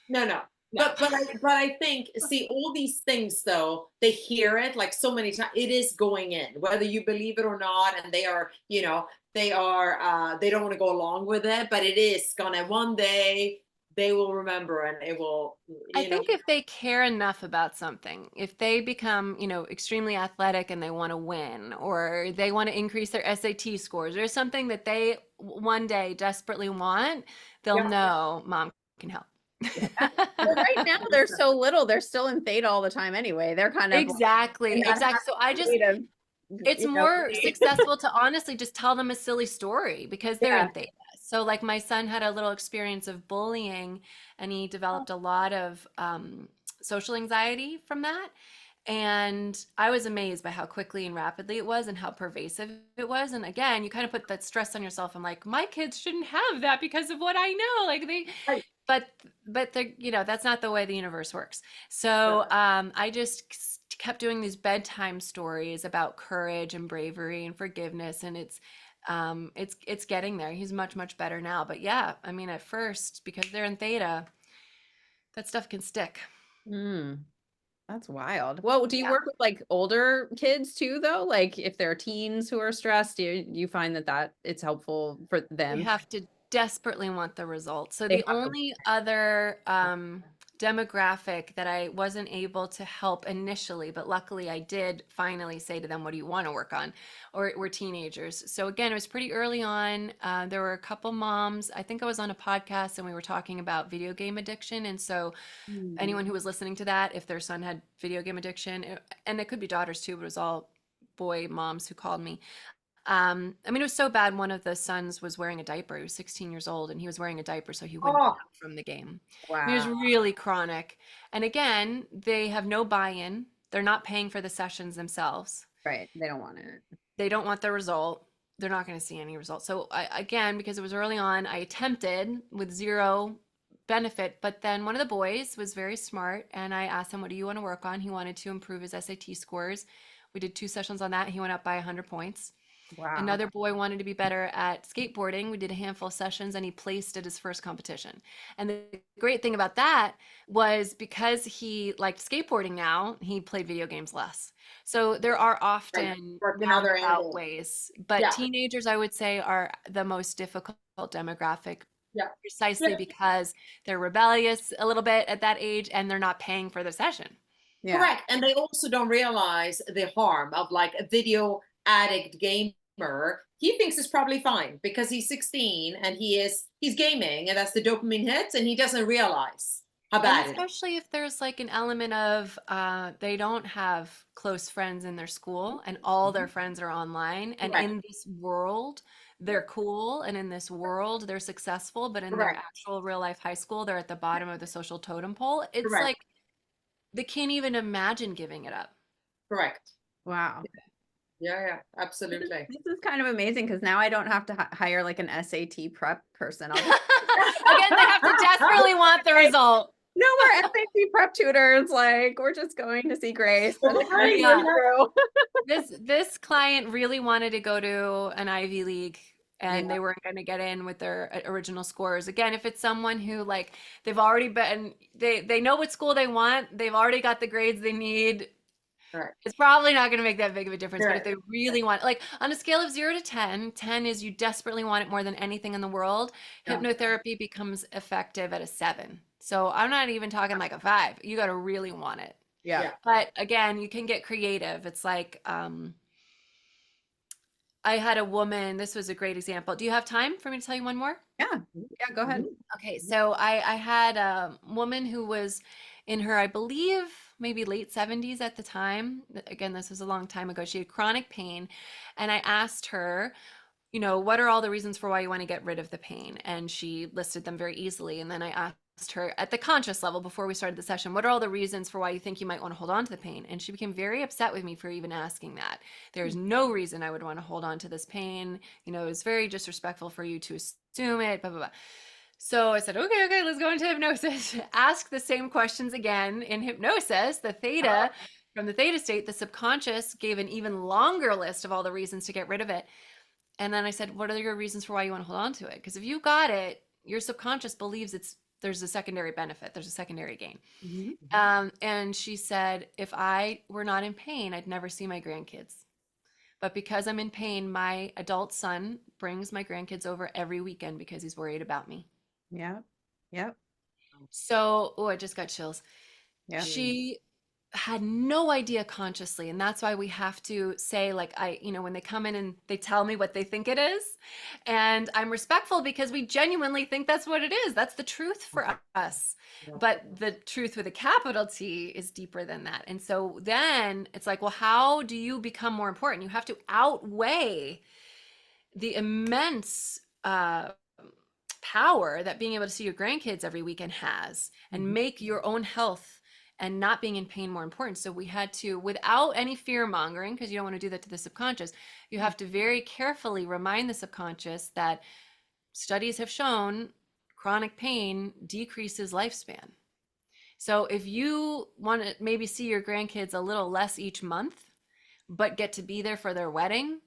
C: No, no.
B: no.
C: But I think, see, all these things though, they hear it like so many times. It is going in, whether you believe it or not, and they are, they don't want to go along with it, but it is gonna one day they will remember and it will,
B: I think if they care enough about something, if they become, extremely athletic and they want to win, or they want to increase their SAT scores, or something that they one day desperately want, they'll
C: yeah.
B: know mom can help.
A: Well, right now they're so little, they're still in theta all the time anyway. They're kind of like
B: Exactly,
A: in that
B: exactly. So I just,
A: state of,
B: it's
A: you know,
B: more successful to honestly just tell them a silly story because they're
A: yeah.
B: in theta. So like my son had a little experience of bullying and he developed a lot of social anxiety from that. And I was amazed by how quickly and rapidly it was and how pervasive it was. And again, you kind of put that stress on yourself. I'm like, my kids shouldn't have that because of what I know. Like
C: Right.
B: but they're, that's not the way the universe works.
C: No.
B: So I just kept doing these bedtime stories about courage and bravery and forgiveness, and it's getting there. He's much better now. But yeah, I mean, at first, because they're in theta, that stuff can stick.
A: Mm, that's wild. Well, do you
B: Yeah.
A: work with like older kids too, though? Like if there are teens who are stressed, do you find that it's helpful for
B: They
A: them?
B: have to desperately want the results. So
A: They
B: the
A: have to.
B: only other demographic that I wasn't able to help initially, but luckily I did finally say to them, "What do you want to work on?" Or were teenagers. So again, it was pretty early on. There were a couple moms. I think I was on a podcast and we were talking about video game addiction, and so
A: Mm.
B: anyone who was listening to that, if their son had video game addiction, and it could be daughters too, but it was all boy moms who called me. I mean, it was so bad. One of the sons was wearing a diaper. He was 16 years old and he was wearing a diaper so he wouldn't be
C: Oh,
B: out from the game. I mean, it was
A: Wow.
B: really chronic. And again, they have no buy-in. They're not paying for the sessions themselves.
A: Right. They don't want it.
B: They don't want the result. They're not going to see any result. So again, because it was early on, I attempted with zero benefit. But then one of the boys was very smart and I asked him, what do you want to work on? He wanted to improve his SAT scores. We did 2 sessions on that. He went up by 100 points.
A: Wow.
B: Another boy wanted to be better at skateboarding. We did a handful of sessions and he placed at his first competition. And the great thing about that was because he liked skateboarding now, he played video games less. So there are
C: right.
B: often
C: Work another
B: roundabout
C: angle.
B: ways, but
C: Yeah.
B: teenagers, I would say, are the most difficult demographic
C: Yeah.
B: precisely
C: Yeah.
B: because they're rebellious a little bit at that age and they're not paying for the session.
A: Yeah.
C: Correct. And they also don't realize the harm of like a video addict gamer. He thinks it's probably fine because he's 16 and he's gaming and that's the dopamine hits and he doesn't realize how
B: And
C: bad it is.
B: especially if there's like an element of they don't have close friends in their school and all their friends are online. And
C: Correct.
B: in this world, they're cool. And in this world, they're successful. But in their
C: Correct.
B: actual real life high school, they're at the bottom of the social totem pole. It's
C: Correct.
B: like they can't even imagine giving it up.
C: Correct.
A: Wow.
C: Yeah, yeah,
A: This
C: absolutely.
A: this is kind of amazing because now I don't have to hire like an SAT prep person.
B: Again, they have to desperately want the result.
A: No more SAT prep tutors. Like we're just going to see Grace.
B: Yeah. This client really wanted to go to an Ivy League and
A: Yeah.
B: they weren't going to get in with their original scores. Again, if it's someone who like they've already been they know what school they want, they've already got the grades they need.
C: Correct.
B: It's probably not going to make that big of a difference, but if
C: Correct.
B: they really want, like on a scale of 0 to 10, 10 is you desperately want it more than anything in the world.
C: Yeah.
B: Hypnotherapy becomes effective at a 7. So I'm not even talking like a 5. You got to really want it.
A: Yeah.
C: Yeah.
B: But again, you can get creative. It's like, I had a woman, this was a great example. Do you have time for me to tell you one more?
A: Yeah. Yeah. Go ahead.
B: Okay, so I had a woman who was in her, I believe, maybe late 70s at the time. Again, this was a long time ago. She had chronic pain. And I asked her, you know, what are all the reasons for why you want to get rid of the pain? And she listed them very easily. And then I asked her at the conscious level before we started the session, what are all the reasons for why you think you might want to hold on to the pain? And she became very upset with me for even asking that. There's no reason I would want to hold on to this pain. You know, it's very disrespectful for you to assume it, blah, blah, blah. So I said, okay, let's go into hypnosis. Ask the same questions again in hypnosis. The theta, from the theta state, the subconscious gave an even longer list of all the reasons to get rid of it. And then I said, what are your reasons for why you want to hold on to it? Because if you got it, your subconscious believes there's a secondary benefit, there's a secondary gain. And she said, if I were not in pain, I'd never see my grandkids. But because I'm in pain, my adult son brings my grandkids over every weekend because he's worried about me.
A: Yeah. Yep.
B: So, I just got chills.
A: Yeah.
B: She had no idea consciously. And that's why we have to say, like, when they come in and they tell me what they think it is, and I'm respectful because we genuinely think that's what it is. That's the truth for us. But the truth with a capital T is deeper than that. And so then it's like, well, how do you become more important? You have to outweigh the immense power that being able to see your grandkids every weekend has, and make your own health and not being in pain more important. So we had to, without any fear mongering, because you don't want to do that to the subconscious, you have to very carefully remind the subconscious that studies have shown chronic pain decreases lifespan. So if you want to maybe see your grandkids a little less each month, but get to be there for their wedding,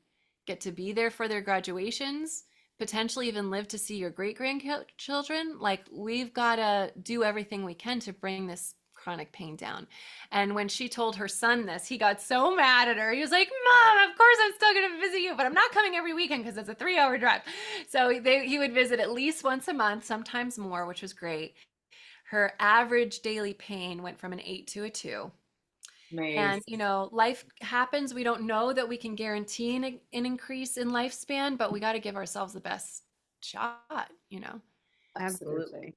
B: get to be there for their graduations, potentially even live to see your great grandchildren, like, we've got to do everything we can to bring this chronic pain down. And when she told her son this, he got so mad at her. He was like, Mom, of course I'm still going to visit you, but I'm not coming every weekend because it's a 3-hour drive. So he would visit at least once a month, sometimes more, which was great. Her average daily pain went from an 8 to a 2. And, life happens. We don't know that we can guarantee an increase in lifespan, but we got to give ourselves the best shot,
A: Absolutely.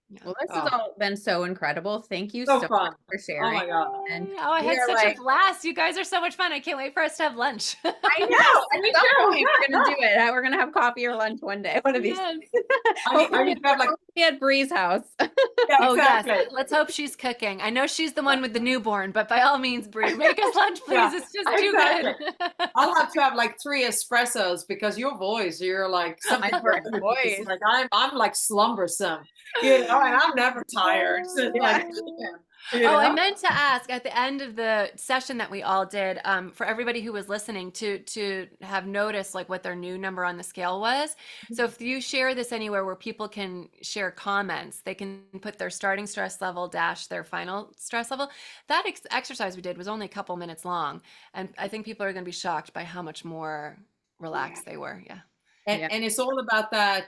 B: Yeah.
A: Well, this has all been so incredible. Thank you
C: So
A: so
C: fun.
A: much for
C: Oh
A: sharing.
C: my God.
A: And
B: I
A: we
B: had
A: are
B: such a blast. You guys are so much fun. I can't wait for us to have lunch.
A: I know.
C: Me
A: At some
C: too.
A: point, we're gonna do it. We're gonna have coffee or lunch one day. One of these.
B: Yes.
C: I need to have like,
A: Hopefully at Bree's house.
C: yeah,
B: Oh,
C: exactly.
B: yes. Let's hope she's cooking. I know she's the one with the newborn, but by all means, Bree, make us lunch, please.
C: Yeah,
B: It's just
C: exactly.
B: too good.
C: I'll have to have like 3 espressos because your voice, you're like something
A: My
C: very
A: voice.
C: like I'm like slumbersome, and I'm never tired. So it's like,
B: I meant to ask at the end of the session that we all did, for everybody who was listening to have noticed like what their new number on the scale was. So if you share this anywhere where people can share comments, they can put their starting stress level dash their final stress level. That exercise we did was only a couple minutes long. And I think people are going to be shocked by how much more relaxed they were. Yeah.
C: and it's all about that.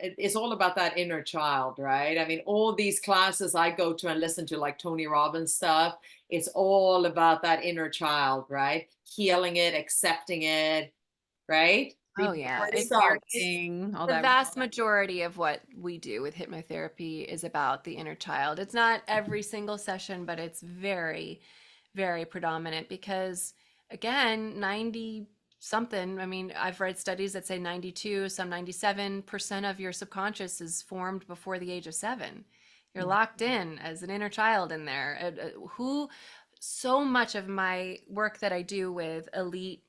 C: It's all about that inner child, right? I mean, all these classes I go to and listen to, like Tony Robbins stuff, it's all about that inner child, right? Healing it, accepting it, right?
B: Oh, yeah.
C: It
B: It's
C: starts.
A: All
B: the
A: that.
B: vast majority of what we do with hypnotherapy is about the inner child. It's not every single session, but it's very, very predominant because, again, 90 something, I mean, I've read studies that say 92, some 97% of your subconscious is formed before the age of 7. You're locked in as an inner child in there. So much of my work that I do with elite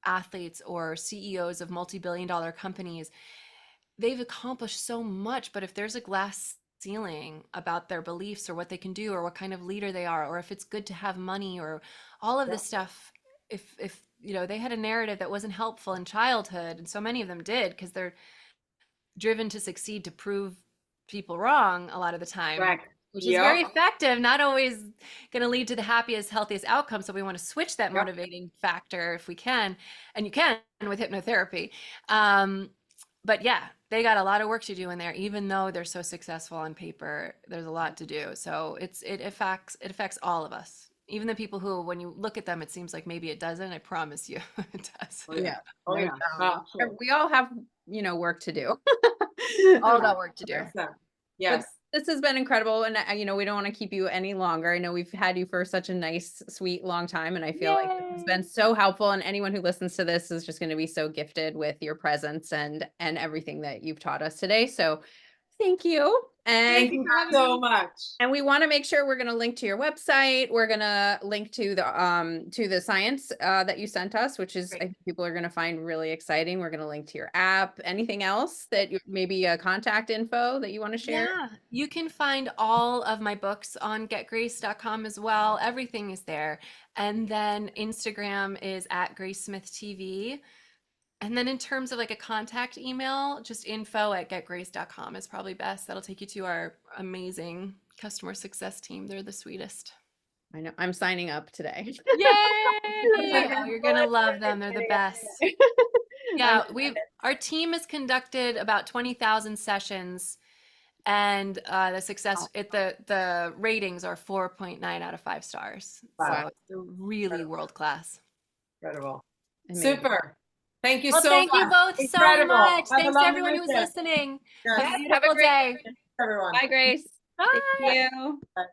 B: athletes or CEOs of multi-billion-dollar companies, they've accomplished so much, but if there's a glass ceiling about their beliefs or what they can do or what kind of leader they are, or if it's good to have money or all of this stuff, if they had a narrative that wasn't helpful in childhood, and so many of them did because they're driven to succeed to prove people wrong a lot of the time.
C: Correct.
B: which is very effective, not always going to lead to the happiest, healthiest outcome. So we want to switch that motivating factor if we can, and you can with hypnotherapy. But yeah, they got a lot of work to do in there, even though they're so successful on paper. There's a lot to do. So it affects all of us. Even the people who, when you look at them, it seems like maybe it doesn't. I promise you, it does.
C: Oh yeah. Oh
A: No
C: yeah.
A: doubt. We all have, work to do.
B: All got work to do.
C: Yes.
A: This has been incredible. And, we don't want to keep you any longer. I know we've had you for such a nice, sweet, long time. And I feel like it's been so helpful. And anyone who listens to this is just going to be so gifted with your presence and everything that you've taught us today. So thank you. And
C: Thank you so much.
A: And we want to make sure we're going to link to your website. We're going to link to the science that you sent us, which is I think people are going to find really exciting. We're going to link to your app. Anything else that maybe contact info that you want to share?
B: Yeah, you can find all of my books on getgrace.com as well. Everything is there. And then Instagram is at Grace Smith TV. And then in terms of like a contact email, just info@getgrace.com is probably best. That'll take you to our amazing customer success team. They're the sweetest.
A: I know. I'm signing up today.
B: Yay! Oh, you're gonna love them. They're the best. Yeah, our team has conducted about 20,000 sessions, and the ratings are 4.9 out of 5 stars.
C: Wow.
B: So it's really world class.
C: Incredible.
A: Amazing.
C: Super. Thank you
B: Well,
C: so
B: thank
C: much.
B: you both
C: Incredible.
B: so much.
C: Have a
B: Thanks to
C: lovely
B: everyone who's
C: weekend.
B: listening.
C: Yes.
B: Have a beautiful day.
C: Everyone.
A: Bye, Grace.
B: Bye.
A: Thank you.
C: Bye.